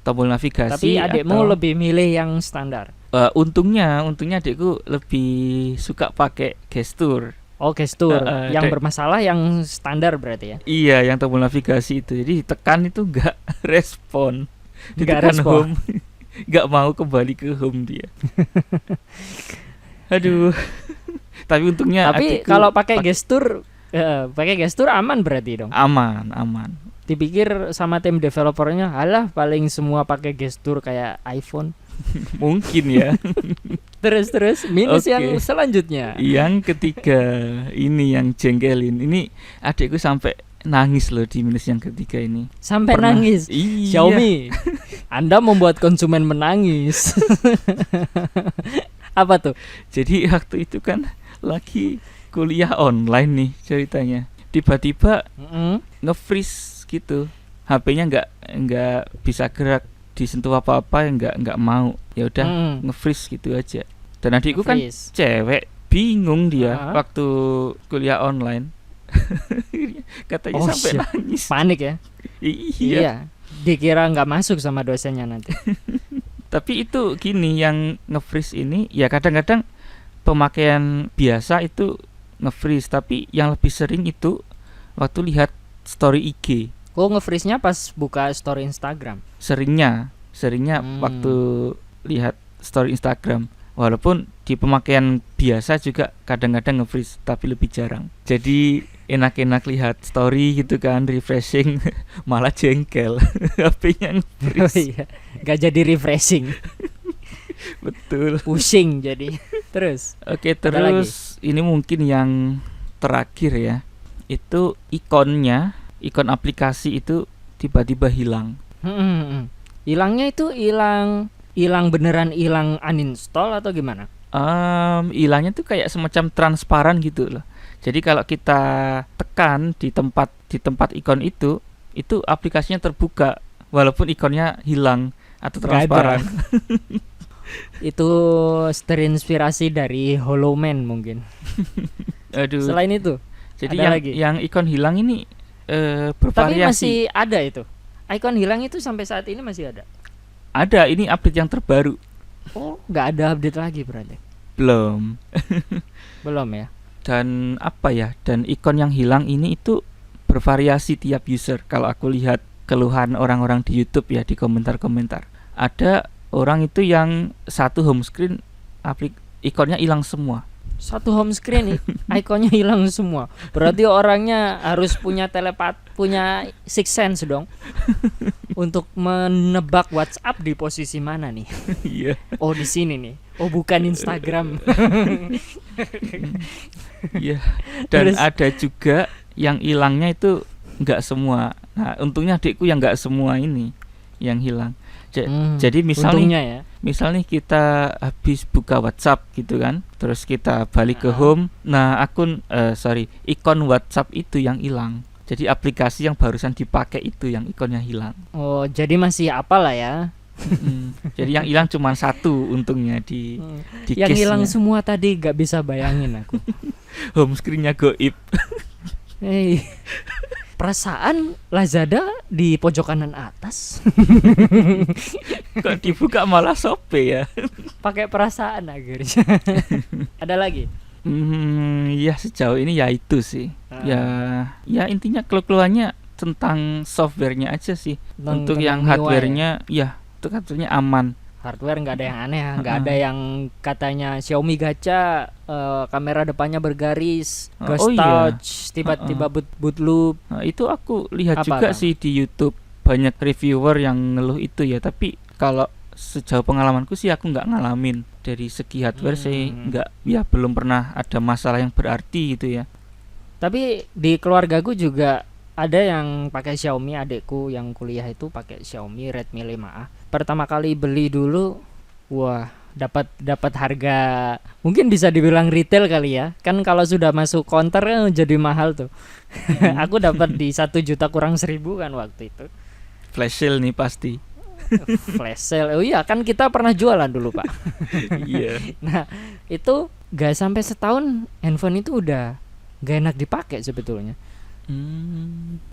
tombol navigasi. Tapi adikmu lebih milih yang standar. Untungnya adikku lebih suka pakai gestur. Oh, gestur. Yang bermasalah yang standar berarti ya? Iya, yang tombol navigasi itu. Jadi tekan itu nggak respon. Nggak respon. Home, nggak mau kembali ke home dia. Aduh. Tapi untungnya. Tapi kalau pakai gestur aman berarti dong? Aman. Dipikir sama tim developernya, alah paling semua pakai gestur kayak iPhone. Mungkin ya. Terus minus yang selanjutnya. Yang ketiga ini yang jengkelin. Ini adikku sampai nangis loh di minus yang ketiga ini. Sampai nangis. Iya. Xiaomi, Anda membuat konsumen menangis. Apa tuh? Jadi waktu itu kan lagi kuliah online nih ceritanya. Tiba-tiba nge-freeze gitu. HP-nya nggak bisa gerak, disentuh apa-apa nggak mau. Ya udah nge-freeze gitu aja. Dan adikku kan cewek, bingung dia waktu kuliah online. Katanya sampai nangis. Panik ya? Iya. Dikira nggak masuk sama dosennya nanti. Tapi itu gini, yang nge-freeze ini ya kadang-kadang pemakaian biasa itu nge-freeze, tapi yang lebih sering itu waktu lihat story IG. Oh, nge-freeze-nya pas buka story Instagram? Seringnya waktu lihat story Instagram. Walaupun di pemakaian biasa juga kadang-kadang nge-freeze, tapi lebih jarang. Jadi enak-enak lihat story gitu kan, refreshing, malah jengkel. HP-nya nge-freeze. Oh iya, gak jadi refreshing. Betul. Pusing jadi. Terus? Oke, terus ini mungkin yang terakhir ya. Itu ikon aplikasi itu tiba-tiba hilang. Hilangnya itu hilang beneran, hilang uninstall atau gimana? Hilangnya tuh kayak semacam transparan gitu loh. Jadi kalau kita tekan di tempat ikon itu aplikasinya terbuka walaupun ikonnya hilang atau transparan. Itu terinspirasi dari Hollow Man mungkin. Aduh. Selain itu, jadi ada lagi? yang ikon hilang ini bervariasi. Tapi masih ada itu. Ikon hilang itu sampai saat ini masih ada. Ada, ini update yang terbaru. Oh, nggak ada update lagi berarti. Belum. Belum ya. Dan apa ya? Dan ikon yang hilang ini itu bervariasi tiap user. Kalau aku lihat keluhan orang-orang di YouTube ya, di komentar-komentar. Ada orang itu yang satu home screen ikonnya hilang semua. Satu home screen ikonnya hilang semua. Berarti orangnya harus punya punya six sense dong. Untuk menebak WhatsApp di posisi mana nih? Iya. Oh, di sini nih. Oh, bukan Instagram. Iya. Dan terus ada juga yang hilangnya itu enggak semua. Nah, untungnya adikku yang enggak semua ini yang hilang. Jadi misal nih kita habis buka WhatsApp gitu kan, terus kita balik ke home, nah ikon WhatsApp itu yang hilang. Jadi aplikasi yang barusan dipakai itu yang ikonnya hilang. Oh, jadi masih apa lah ya? Jadi yang hilang cuma satu untungnya di yang hilang semua tadi gak bisa bayangin aku. Home screen-nya goib. Hey. Perasaan Lazada di pojok kanan atas. Kok dibuka malah Shopee ya? Pakai perasaan akhirnya. Ada lagi? Ya sejauh ini ya itu sih. Ya intinya keluhannya tentang softwarenya aja sih. Untuk yang hardwarenya ya itu hardwarenya aman. Hardware nggak ada yang aneh, nggak ada yang katanya Xiaomi gacha kamera depannya bergaris, ghost touch, tiba-tiba boot loop. Nah, itu aku lihat juga sih di YouTube, banyak reviewer yang ngeluh itu ya. Tapi kalau sejauh pengalamanku sih aku nggak ngalamin. Dari segi hardware sih belum pernah ada masalah yang berarti gitu ya. Tapi di keluargaku juga ada yang pakai Xiaomi, adekku yang kuliah itu pakai Xiaomi Redmi 5A. Pertama kali beli dulu, wah, dapat harga mungkin bisa dibilang retail kali ya. Kan kalau sudah masuk counter jadi mahal tuh. Aku dapat di 1 juta kurang 1.000 kan waktu itu. Flash sale nih pasti. Flash sale. Oh iya, kan kita pernah jualan dulu, Pak. Iya. Nah, itu gak sampai setahun handphone itu udah gak enak dipakai sebetulnya.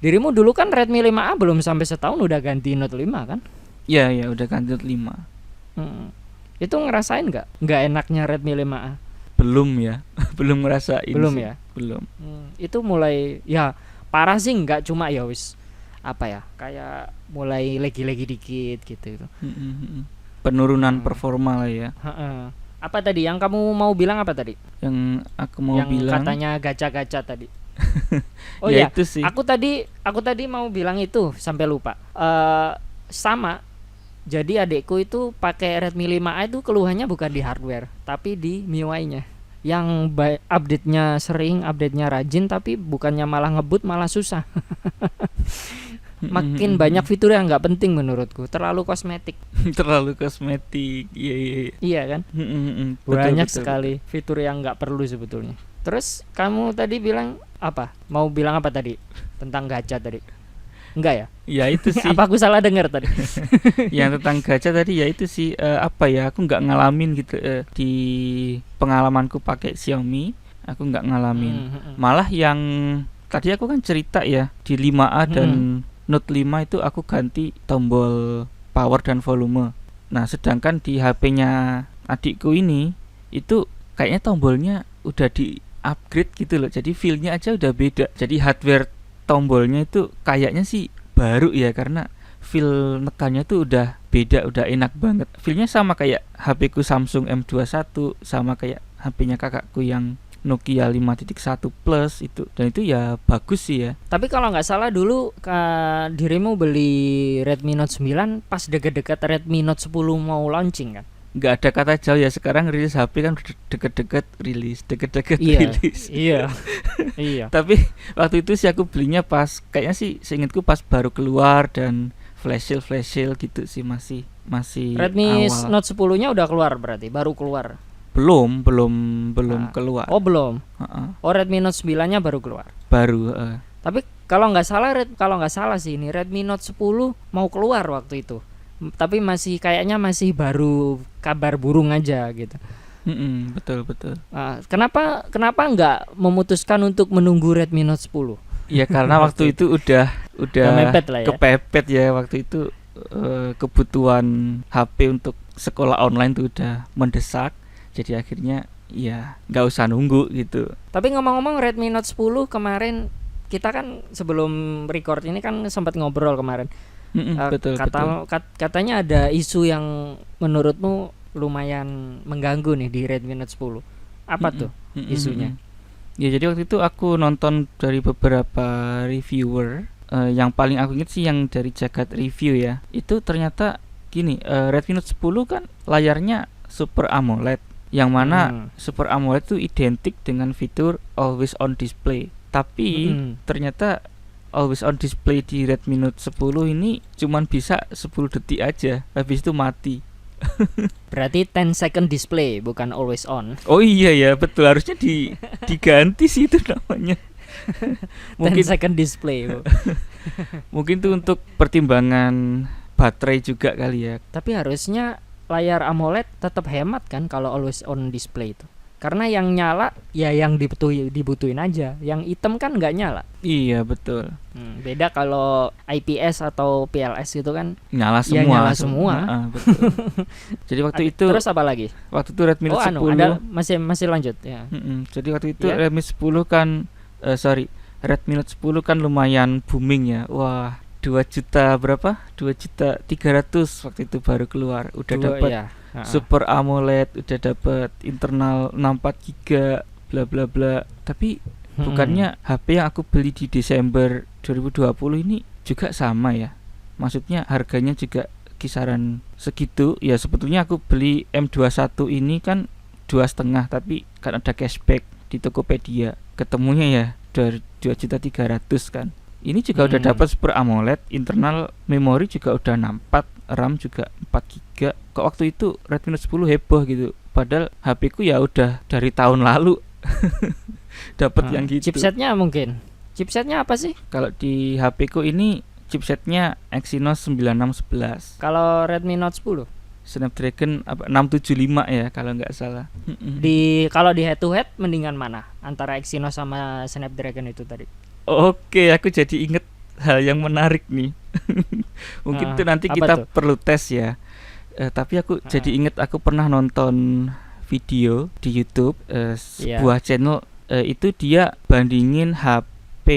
Dirimu dulu kan Redmi 5A belum sampai setahun udah ganti Note 5 kan? Iya, udah ganti Note 5. Itu ngerasain nggak enaknya Redmi 5A? Belum ya. Belum ngerasain. Belum sih. Ya? Belum. Itu mulai ya parah sih, nggak cuma ya wis apa ya, kayak mulai lagi dikit gitu. Penurunan performa lah ya. Apa tadi yang kamu mau bilang apa tadi? Yang aku mau bilang katanya gacha-gacha tadi. Oh ya, ya, itu sih. Aku tadi mau bilang itu sampai lupa. Sama. Jadi adekku itu pakai Redmi 5A itu keluhannya bukan di hardware, tapi di MIUI-nya. Yang update-nya sering, update-nya rajin, tapi bukannya malah ngebut, malah susah. Makin banyak fitur yang nggak penting menurutku, terlalu kosmetik. Terlalu kosmetik, iya. Iya kan? Banyak sekali fitur yang nggak perlu sebetulnya. Terus kamu tadi bilang apa? Mau bilang apa tadi tentang gacha tadi? Enggak ya? Ya itu sih. Apa aku salah dengar tadi? Yang tentang gacha tadi ya itu sih aku nggak ngalamin gitu di pengalamanku pakai Xiaomi, aku nggak ngalamin. Malah yang tadi aku kan cerita ya di 5A dan Note 5 itu aku ganti tombol power dan volume. Nah, sedangkan di HP-nya adikku ini itu kayaknya tombolnya udah di upgrade gitu loh. Jadi feel-nya aja udah beda. Jadi hardware tombolnya itu kayaknya sih baru ya, karena feel nekannya tuh udah beda, udah enak banget. Feel-nya sama kayak HP-ku Samsung M21, sama kayak HP-nya kakakku yang Nokia 5.1 Plus itu. Dan itu ya bagus sih ya. Tapi kalau nggak salah dulu dirimu beli Redmi Note 9 pas deket-deket Redmi Note 10 mau launching kan? Nggak ada kata jauh ya, sekarang rilis HP kan deket-deket rilis. Iya. Iya. Tapi waktu itu sih aku belinya pas, kayaknya sih seingatku pas baru keluar dan flash sale gitu sih, masih Redmi awal. Note 10-nya udah keluar berarti, baru keluar. Belum keluar. Oh, belum. Oh, Redmi Note 9-nya baru keluar. Baru. Tapi kalau nggak salah sih ini Redmi Note 10 mau keluar waktu itu. Tapi kayaknya masih baru kabar burung aja gitu. Betul. Kenapa nggak memutuskan untuk menunggu Redmi Note 10? Ya karena waktu itu udah mepet lah ya. Kepepet ya waktu itu, kebutuhan HP untuk sekolah online tuh udah mendesak. Jadi akhirnya ya nggak usah nunggu gitu. Tapi ngomong-ngomong Redmi Note 10 kemarin kita kan sebelum record ini kan sempat ngobrol kemarin. Betul. Katanya ada isu yang menurutmu lumayan mengganggu nih di Redmi Note 10. Apa tuh isunya? Ya jadi waktu itu aku nonton dari beberapa reviewer, yang paling aku ingat sih yang dari Jagat Review ya. Itu ternyata gini, Redmi Note 10 kan layarnya Super AMOLED, yang mana Super AMOLED itu identik dengan fitur Always On Display. Tapi ternyata Always On Display di Redmi Note 10 ini cuman bisa 10 detik aja, habis itu mati. Berarti 10 second display bukan always on. Oh iya ya, betul, harusnya diganti sih itu namanya. Mungkin 10 second display. Mungkin tuh untuk pertimbangan baterai juga kali ya. Tapi harusnya layar AMOLED tetap hemat kan kalau always on display itu. Karena yang nyala ya yang dibutuhin aja, yang hitam kan nggak nyala. Iya betul. Beda kalau IPS atau PLS gitu kan nyala semua. Ya nyala semua. Betul. Jadi waktu itu. Terus apa lagi? Waktu itu Redmi Note 10. Masih lanjut ya. Jadi waktu itu Redmi 10 kan, Redmi Note 10 kan lumayan booming ya. Wah, 2 juta berapa? 2.300.000 waktu itu baru keluar. Udah dapat Super AMOLED, udah dapat internal 64 GB, bla bla bla. Tapi bukannya HP yang aku beli di Desember 2020 ini juga sama ya? Maksudnya harganya juga kisaran segitu. Ya sebetulnya aku beli M21 ini kan 2,5, tapi kan ada cashback di Tokopedia. Ketemunya ya 2.300.000 kan. Ini juga udah dapat Super AMOLED, internal memori juga udah 64, RAM juga 4 GB. Kok waktu itu Redmi Note 10 heboh gitu. Padahal HP ku ya udah dari tahun lalu dapat yang gitu. Chipsetnya mungkin. Chipsetnya apa sih? Kalau di HP ku ini chipsetnya Exynos 9611. Kalau Redmi Note 10 Snapdragon 675 ya kalau nggak salah. Kalau di head to head mendingan mana? Antara Exynos sama Snapdragon itu tadi. Oke, aku jadi inget hal yang menarik nih. Mungkin itu nanti kita perlu tes ya. Tapi aku jadi inget aku pernah nonton video di YouTube, sebuah channel, itu dia bandingin HP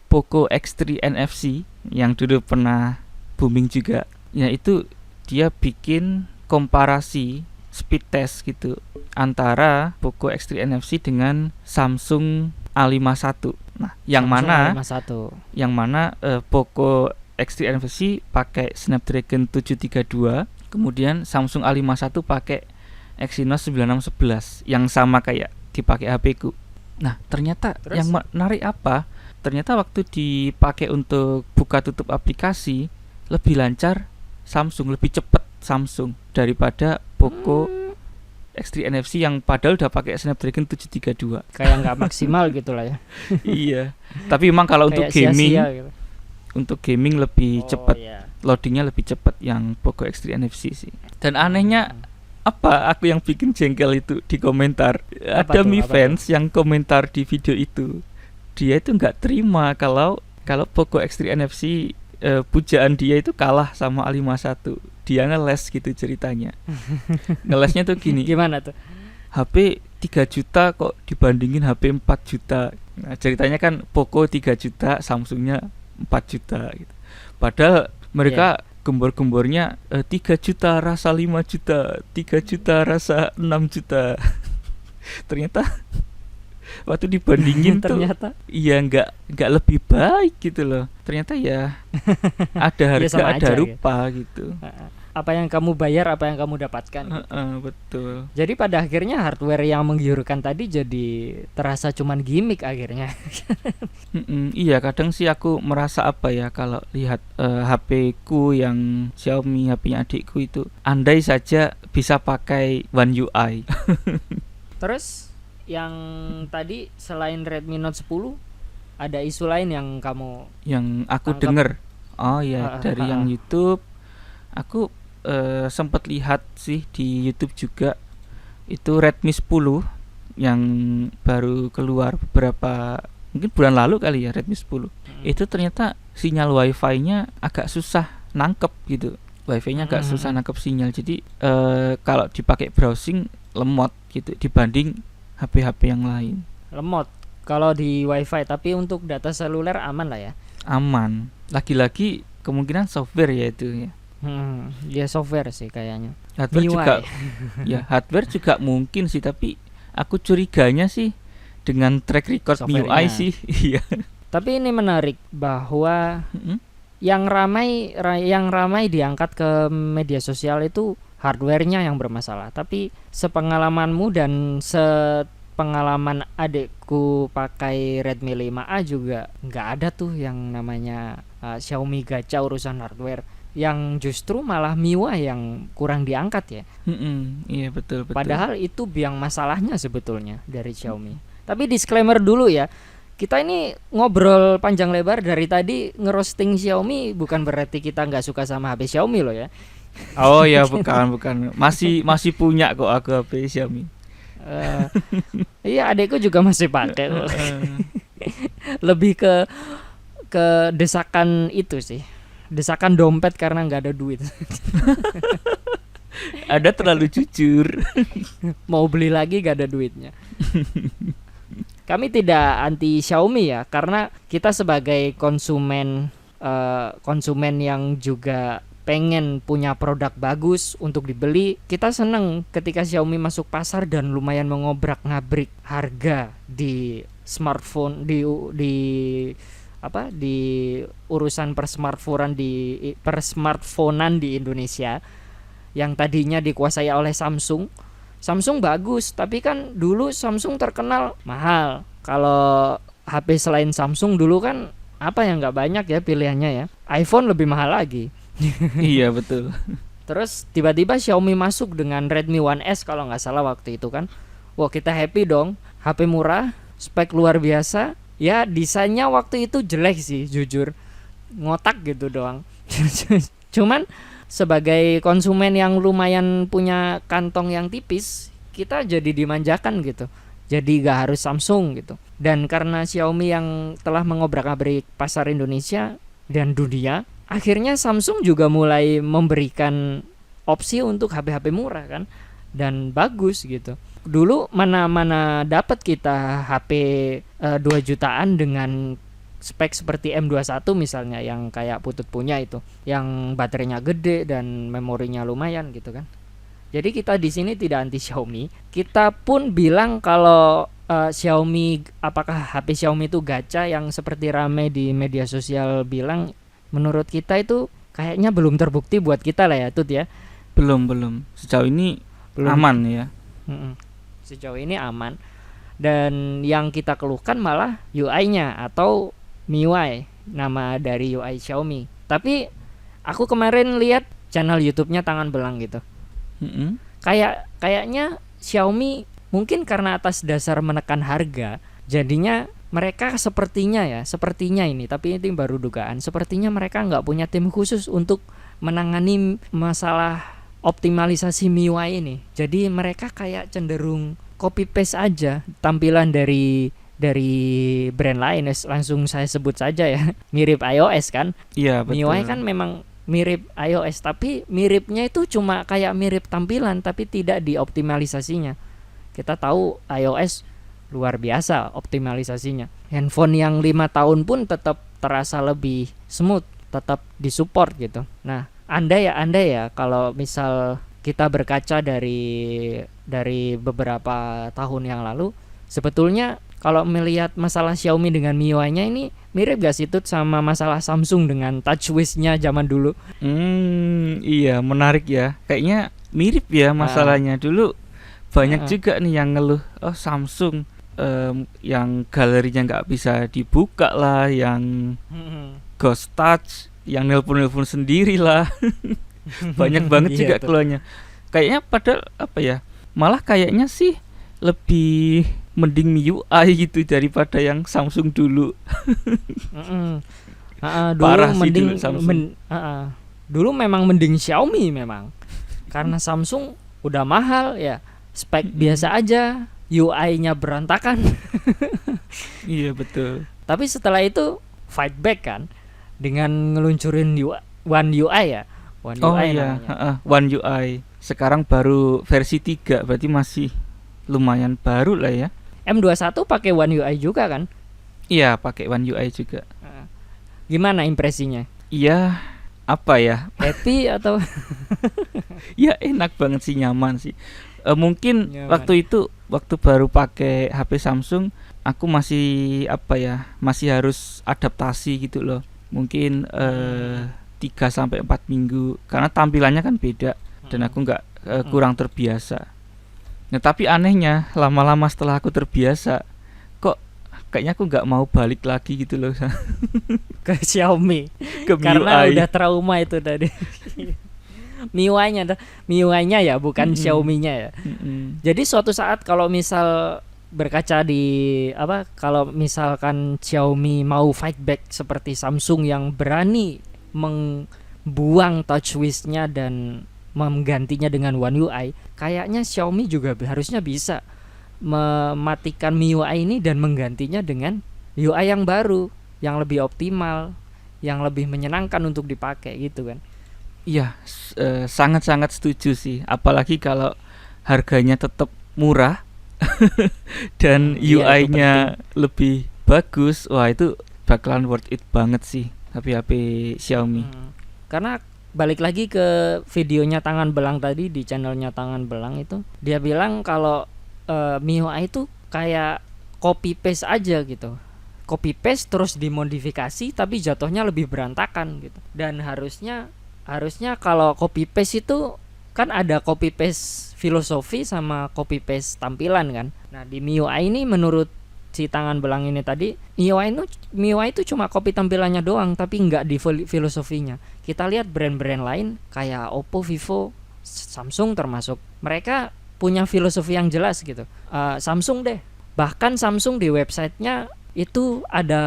Poco X3 NFC yang dulu pernah booming juga. Ya itu dia bikin komparasi speed test gitu antara Poco X3 NFC dengan Samsung A51. Nah, yang mana Poco X3 NFC pakai Snapdragon 732, kemudian Samsung A51 pakai Exynos 9611 yang sama kayak dipakai HP ku. Nah, ternyata yang menarik apa? Ternyata waktu dipakai untuk buka tutup aplikasi lebih lancar Samsung, lebih cepat Samsung daripada Poco X3 NFC yang padahal udah pakai Snapdragon 732. Kayak nggak maksimal gitu lah ya. Iya. Tapi memang kalau untuk gaming, gitu. Untuk gaming lebih cepat, loadingnya lebih cepat yang Poco X3 NFC sih. Dan anehnya apa? Aku yang bikin jengkel itu di komentar. Ada Mi fans yang komentar di video itu. Dia itu nggak terima kalau Poco X3 NFC, pujaan dia itu kalah sama A51. Dia ngeles gitu ceritanya. Ngelesnya tuh gini. Gimana tuh? HP 3 juta kok dibandingin HP 4 juta. Nah, ceritanya kan Poco 3 juta, Samsungnya 4 juta gitu. Padahal mereka gembor-gembornya 3 juta rasa 5 juta, 3 juta rasa 6 juta. Ternyata waktu dibandingin ternyata iya nggak lebih baik gitu loh. Ternyata ya ada harga ya ada rupa gitu. Apa yang kamu bayar, apa yang kamu dapatkan gitu. Betul. Jadi pada akhirnya hardware yang menggiurkan tadi jadi terasa cuman gimmick akhirnya. Iya, kadang sih aku merasa apa ya kalau lihat HP ku yang Xiaomi, HP-nya adikku itu, andai saja bisa pakai One UI. Terus yang tadi selain Redmi Note 10 ada isu lain yang kamu Yang aku tangkap? denger, oh ya dari yang YouTube, aku sempat lihat sih di YouTube juga, itu Redmi 10 yang baru keluar beberapa mungkin bulan lalu kali ya, Redmi 10. Itu ternyata sinyal Wi-Fi-nya agak susah nangkep gitu. Wi-Fi-nya agak susah nangkep sinyal. Jadi kalau dipakai browsing lemot gitu dibanding HP-HP yang lain. Lemot kalau di WiFi, tapi untuk data seluler aman lah ya. Aman. Lagi-lagi kemungkinan software ya itu ya. Dia software sih kayaknya. Hardware MIUI. juga ya, hardware juga mungkin sih, tapi aku curiganya sih dengan track record MIUI sih. Iya. Tapi ini menarik bahwa yang ramai diangkat ke media sosial itu hardware-nya yang bermasalah. Tapi sepengalamanmu dan sepengalaman adikku pakai Redmi 5A juga nggak ada tuh yang namanya Xiaomi gacha urusan hardware. Yang justru malah MIUI yang kurang diangkat ya. Iya betul. Padahal itu biang masalahnya sebetulnya dari Xiaomi. Tapi disclaimer dulu ya, kita ini ngobrol panjang lebar dari tadi ngerosting Xiaomi bukan berarti kita nggak suka sama HP Xiaomi loh ya. Oh ya bukan. Masih punya kok aku HP Xiaomi. Iya, adekku juga masih pakai kok. Lebih ke desakan itu sih. Desakan dompet karena nggak ada duit. Ada terlalu jujur. Mau beli lagi nggak ada duitnya. Kami tidak anti Xiaomi ya, karena kita sebagai konsumen yang juga pengen punya produk bagus untuk dibeli, kita seneng ketika Xiaomi masuk pasar dan lumayan mengobrak-ngabrik harga di smartphone di urusan persmartphonean di Indonesia yang tadinya dikuasai oleh Samsung. Samsung bagus, tapi kan dulu Samsung terkenal mahal. Kalau HP selain Samsung dulu kan apa yang nggak banyak ya pilihannya ya. iPhone lebih mahal lagi. Iya betul. Terus tiba-tiba Xiaomi masuk dengan Redmi One S kalau nggak salah waktu itu kan. Wah, kita happy dong. HP murah, spek luar biasa. Ya desainnya waktu itu jelek sih jujur, ngotak gitu doang. Cuman sebagai konsumen yang lumayan punya kantong yang tipis, kita jadi dimanjakan gitu. Jadi gak harus Samsung gitu. Dan karena Xiaomi yang telah mengobrak-abrik pasar Indonesia dan dunia, akhirnya Samsung juga mulai memberikan opsi untuk HP-HP murah kan, dan bagus gitu. Dulu mana dapat kita HP 2 jutaan dengan spek seperti M21 misalnya yang kayak Putut punya itu, yang baterainya gede dan memorinya lumayan gitu kan. Jadi kita di sini tidak anti Xiaomi. Kita pun bilang kalau Xiaomi, apakah HP Xiaomi itu gacha yang seperti rame di media sosial bilang, menurut kita itu kayaknya belum terbukti buat kita lah ya Tut ya. Belum. Sejauh ini belum. Aman ya. Sejauh ini aman. Dan yang kita keluhkan malah UI-nya atau MIUI, nama dari UI Xiaomi. Tapi aku kemarin lihat channel YouTube-nya Tangan Belang gitu. Kayaknya Xiaomi mungkin karena atas dasar menekan harga, jadinya mereka sepertinya ini, tapi ini baru dugaan, sepertinya mereka nggak punya tim khusus untuk menangani masalah optimalisasi MIUI ini. Jadi mereka kayak cenderung copy paste aja tampilan dari brand lain. Langsung saya sebut saja ya, mirip iOS kan. Iya betul. MIUI kan memang mirip iOS, tapi miripnya itu cuma kayak mirip tampilan tapi tidak dioptimalisasinya. Kita tahu iOS luar biasa optimalisasinya. Handphone yang 5 tahun pun tetap terasa lebih smooth, tetap disupport gitu. Nah, andai ya kalau misal kita berkaca dari beberapa tahun yang lalu, sebetulnya kalau melihat masalah Xiaomi dengan MIUI-nya ini mirip gak sih Tut sama masalah Samsung dengan TouchWiz-nya zaman dulu? Iya menarik ya. Kayaknya mirip ya masalahnya. Dulu banyak juga nih yang ngeluh, Samsung yang galerinya nggak bisa dibuka lah, yang ghost touch, yang nelpon sendiri lah. Banyak banget juga keluhannya. Kayaknya padahal apa ya? Malah kayaknya sih lebih mending MIUI gitu daripada yang Samsung dulu. Dulu Parah sih mending dulu Samsung. dulu memang mending Xiaomi memang. Karena Samsung udah mahal ya, spek biasa aja, UI-nya berantakan. Iya betul. Tapi setelah itu fight back kan dengan ngeluncurin One UI ya. One Oh UI iya, namanya. One UI. Sekarang baru versi 3, berarti masih lumayan baru lah ya. M21 pakai One UI juga kan? Iya, pakai One UI juga. Gimana impresinya? Iya, apa ya? Happy atau Ya enak banget sih, nyaman sih. Mungkin Nyaman. waktu baru pakai HP Samsung, aku masih apa ya? Masih harus adaptasi gitu loh. Mungkin 3-4 minggu karena tampilannya kan beda dan aku nggak kurang terbiasa. Nah, tapi anehnya lama-lama setelah aku terbiasa, kok kayaknya aku nggak mau balik lagi gitu loh ke Xiaomi ke karena MIUI. udah trauma itu tadi. MIUI-nya ya, bukan Xiaomi-nya ya. Jadi suatu saat kalau misal berkaca di kalau misalkan Xiaomi mau fight back seperti Samsung yang berani membuang TouchWiz-nya dan menggantinya dengan One UI, kayaknya Xiaomi juga harusnya bisa mematikan MIUI ini dan menggantinya dengan UI yang baru, yang lebih optimal, yang lebih menyenangkan untuk dipakai gitu kan. Iya, sangat-sangat setuju sih. Apalagi kalau harganya tetap murah dan UI-nya lebih bagus, wah itu bakalan worth it banget sih HP Xiaomi. Karena balik lagi ke videonya Tangan Belang tadi, di channelnya Tangan Belang itu, dia bilang kalau MIUI itu kayak copy paste aja gitu. Copy paste terus dimodifikasi tapi jatuhnya lebih berantakan gitu. Dan harusnya kalau copy paste itu kan ada copy paste filosofi sama copy paste tampilan kan. Nah, di MIUI ini menurut si Tangan Belang ini tadi, MIUI itu cuma copy tampilannya doang tapi nggak di filosofinya. Kita lihat brand-brand lain kayak Oppo, Vivo, Samsung termasuk, mereka punya filosofi yang jelas gitu. Samsung deh, bahkan Samsung di websitenya itu ada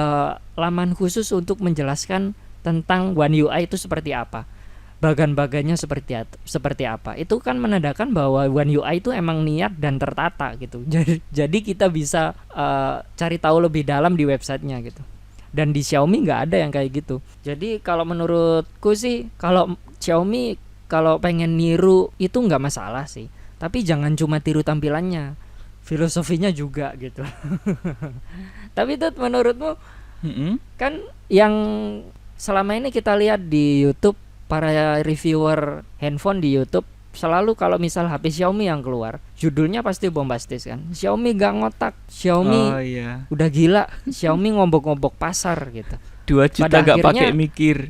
laman khusus untuk menjelaskan tentang One UI itu seperti apa, bagan-bagannya seperti apa. Itu kan menandakan bahwa One UI itu emang niat dan tertata gitu. Jadi kita bisa cari tahu lebih dalam di websitenya gitu. Dan di Xiaomi nggak ada yang kayak gitu. Jadi kalau menurutku sih, kalau Xiaomi kalau pengen niru itu nggak masalah sih. Tapi jangan cuma tiru tampilannya, filosofinya juga gitu. Tapi itu menurutmu kan yang selama ini kita lihat di YouTube, para reviewer handphone di YouTube selalu kalau misal HP Xiaomi yang keluar, judulnya pasti bombastis kan. Xiaomi gak ngotak, Xiaomi udah gila, Xiaomi ngobok-ngobok pasar gitu. 2 juta gak pakai mikir.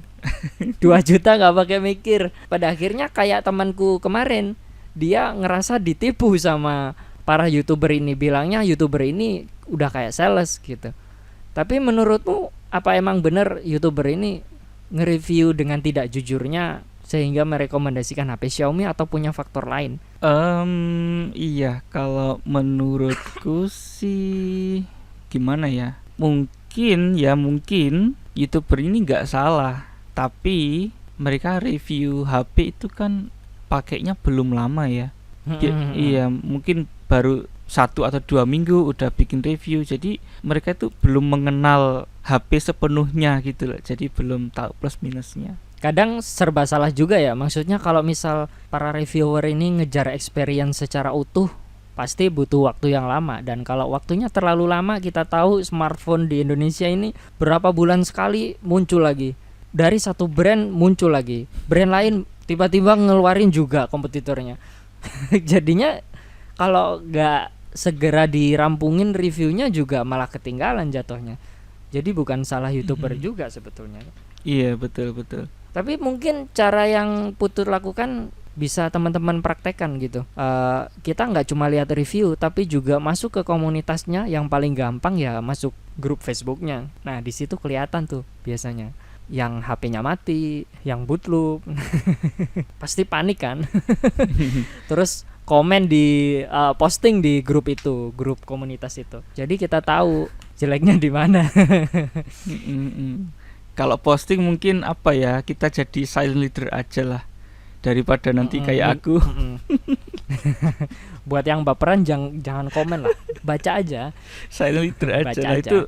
2 juta gak pakai mikir. Pada akhirnya kayak temanku kemarin, dia ngerasa ditipu sama para YouTuber ini, bilangnya YouTuber ini udah kayak sales gitu. Tapi menurutmu apa emang bener YouTuber ini nge-review dengan tidak jujurnya sehingga merekomendasikan HP Xiaomi atau punya faktor lain? Iya, kalau menurutku sih gimana ya? Mungkin YouTuber ini nggak salah, tapi mereka review HP itu kan pakainya belum lama ya. Iya, mungkin baru 1 atau 2 minggu udah bikin review, jadi mereka itu belum mengenal HP sepenuhnya gitu loh, jadi belum tahu plus minusnya. Kadang serba salah juga ya, maksudnya kalau misal para reviewer ini ngejar experience secara utuh pasti butuh waktu yang lama, dan kalau waktunya terlalu lama, kita tahu smartphone di Indonesia ini berapa bulan sekali muncul lagi, dari satu brand muncul lagi brand lain, tiba-tiba ngeluarin juga kompetitornya. Jadinya kalau nggak segera dirampungin reviewnya juga malah ketinggalan jatuhnya. Jadi bukan salah YouTuber juga sebetulnya. Iya, betul. Tapi mungkin cara yang Putut lakukan bisa teman-teman praktekkan gitu. Kita nggak cuma lihat review, tapi juga masuk ke komunitasnya. Yang paling gampang ya masuk grup Facebooknya. Nah, di situ kelihatan tuh biasanya yang HP-nya mati, yang boot loop. Pasti panik kan. Terus komen di posting di grup itu, grup komunitas itu. Jadi kita tahu jeleknya di mana. Kalau posting mungkin apa ya, kita jadi silent leader aja lah daripada nanti kayak aku. Buat yang baperan jangan komen lah, baca aja. Silent leader aja lah, itu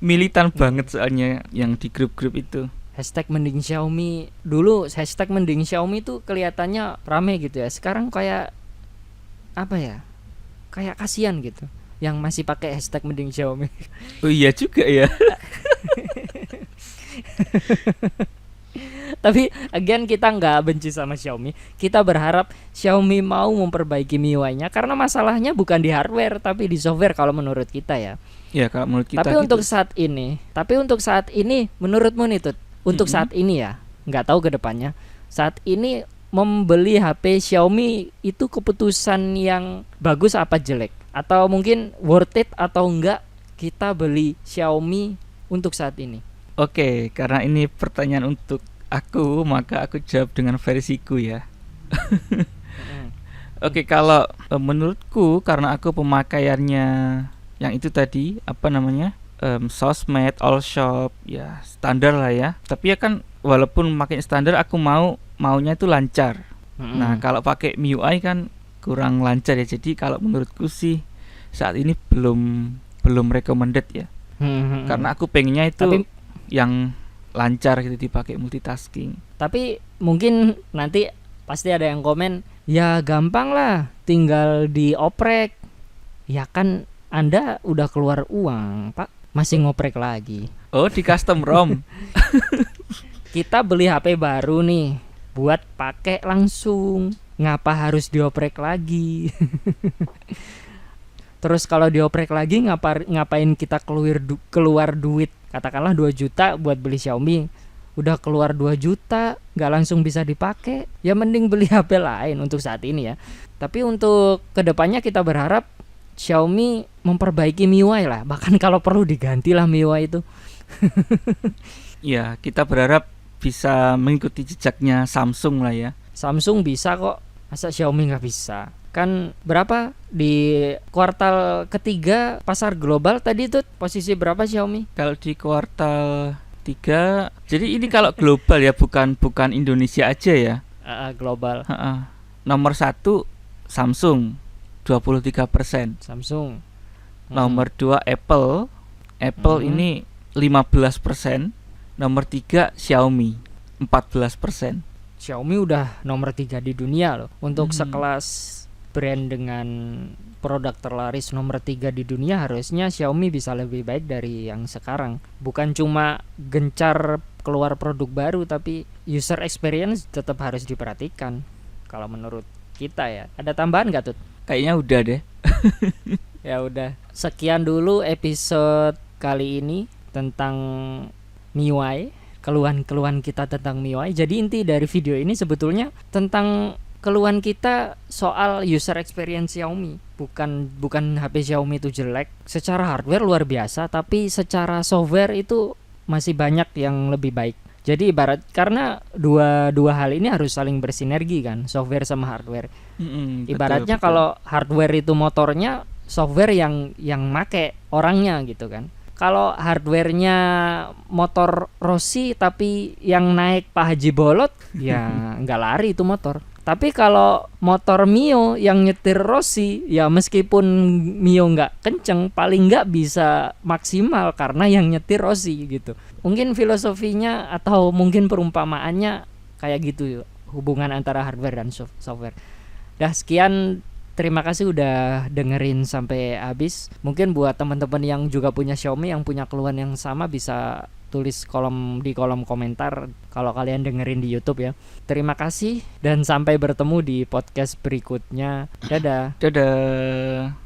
militan banget soalnya yang di grup-grup itu. Hashtag mending Xiaomi. Dulu hashtag mending Xiaomi tuh kelihatannya rame gitu ya. Sekarang kayak apa ya, kayak kasihan gitu yang masih pakai hashtag mending Xiaomi. Oh iya juga ya. Tapi again kita nggak benci sama Xiaomi. Kita berharap Xiaomi mau memperbaiki MIUI-nya, karena masalahnya bukan di hardware tapi di software kalau menurut kita ya. Ya kalau menurut kita. Tapi gitu. Untuk saat ini menurutmu nih Tut, untuk saat ini ya, nggak tahu ke depannya. Saat ini membeli HP Xiaomi itu keputusan yang bagus apa jelek? Atau mungkin worth it atau enggak kita beli Xiaomi untuk saat ini? Oke, karena ini pertanyaan untuk aku, maka aku jawab dengan versiku ya. Oke, kalau menurutku karena aku pemakaiannya yang itu tadi, apa namanya, sosmed, all shop, ya standar lah ya. Tapi ya kan walaupun makin standar, aku maunya itu lancar. Nah kalau pakai MIUI kan kurang lancar ya. Jadi kalau menurutku sih saat ini belum recommended ya. Karena aku pengennya itu yang lancar gitu, dipakai multitasking. Tapi mungkin nanti pasti ada yang komen, ya gampang lah, tinggal dioprek. Ya kan Anda udah keluar uang Pak, masih ngoprek lagi. Oh, di custom ROM. Kita beli HP baru nih, buat pakai langsung, ngapa harus dioprek lagi? Terus kalau dioprek lagi ngapain kita keluar duit, katakanlah 2 juta buat beli Xiaomi, udah keluar 2 juta gak langsung bisa dipakai. Ya mending beli HP lain untuk saat ini ya. Tapi untuk kedepannya kita berharap Xiaomi memperbaiki MIUI lah, bahkan kalau perlu digantilah MIUI itu. Ya kita berharap bisa mengikuti jejaknya Samsung lah ya. Samsung bisa kok, masa Xiaomi gak bisa? Kan berapa di kuartal ketiga pasar global tadi tuh, posisi berapa Xiaomi? Kalau di kuartal 3, jadi ini kalau global ya, bukan Indonesia aja ya. Global. Nomor 1 Samsung 23%. Samsung. Nomor 2 Apple ini 15%. Nomor 3 Xiaomi 14%. Xiaomi udah nomor 3 di dunia loh. Untuk sekelas brand dengan produk terlaris nomor 3 di dunia, harusnya Xiaomi bisa lebih baik dari yang sekarang. Bukan cuma gencar keluar produk baru, tapi user experience tetap harus diperhatikan kalau menurut kita ya. Ada tambahan gak Tut? Kayaknya udah deh. Ya udah. Sekian dulu episode kali ini tentang MIUI, keluhan-keluhan kita tentang MIUI. Jadi inti dari video ini sebetulnya tentang keluhan kita soal user experience Xiaomi. Bukan HP Xiaomi itu jelek secara hardware luar biasa, tapi secara software itu masih banyak yang lebih baik. Jadi ibarat, karena dua hal ini harus saling bersinergi kan, software sama hardware. Ibaratnya betul. Kalau hardware itu motornya, software yang make orangnya gitu kan. Kalau hardwarenya motor Rossi tapi yang naik Pak Haji Bolot, ya nggak lari itu motor. Tapi kalau motor Mio yang nyetir Rossi, ya meskipun Mio nggak kenceng, paling nggak bisa maksimal karena yang nyetir Rossi gitu. Mungkin filosofinya atau mungkin perumpamaannya kayak gitu, hubungan antara hardware dan software. Dah sekian. Terima kasih udah dengerin sampai habis. Mungkin buat teman-teman yang juga punya Xiaomi, yang punya keluhan yang sama, bisa tulis di kolom komentar kalau kalian dengerin di YouTube ya. Terima kasih dan sampai bertemu di podcast berikutnya. Dadah. Dadah.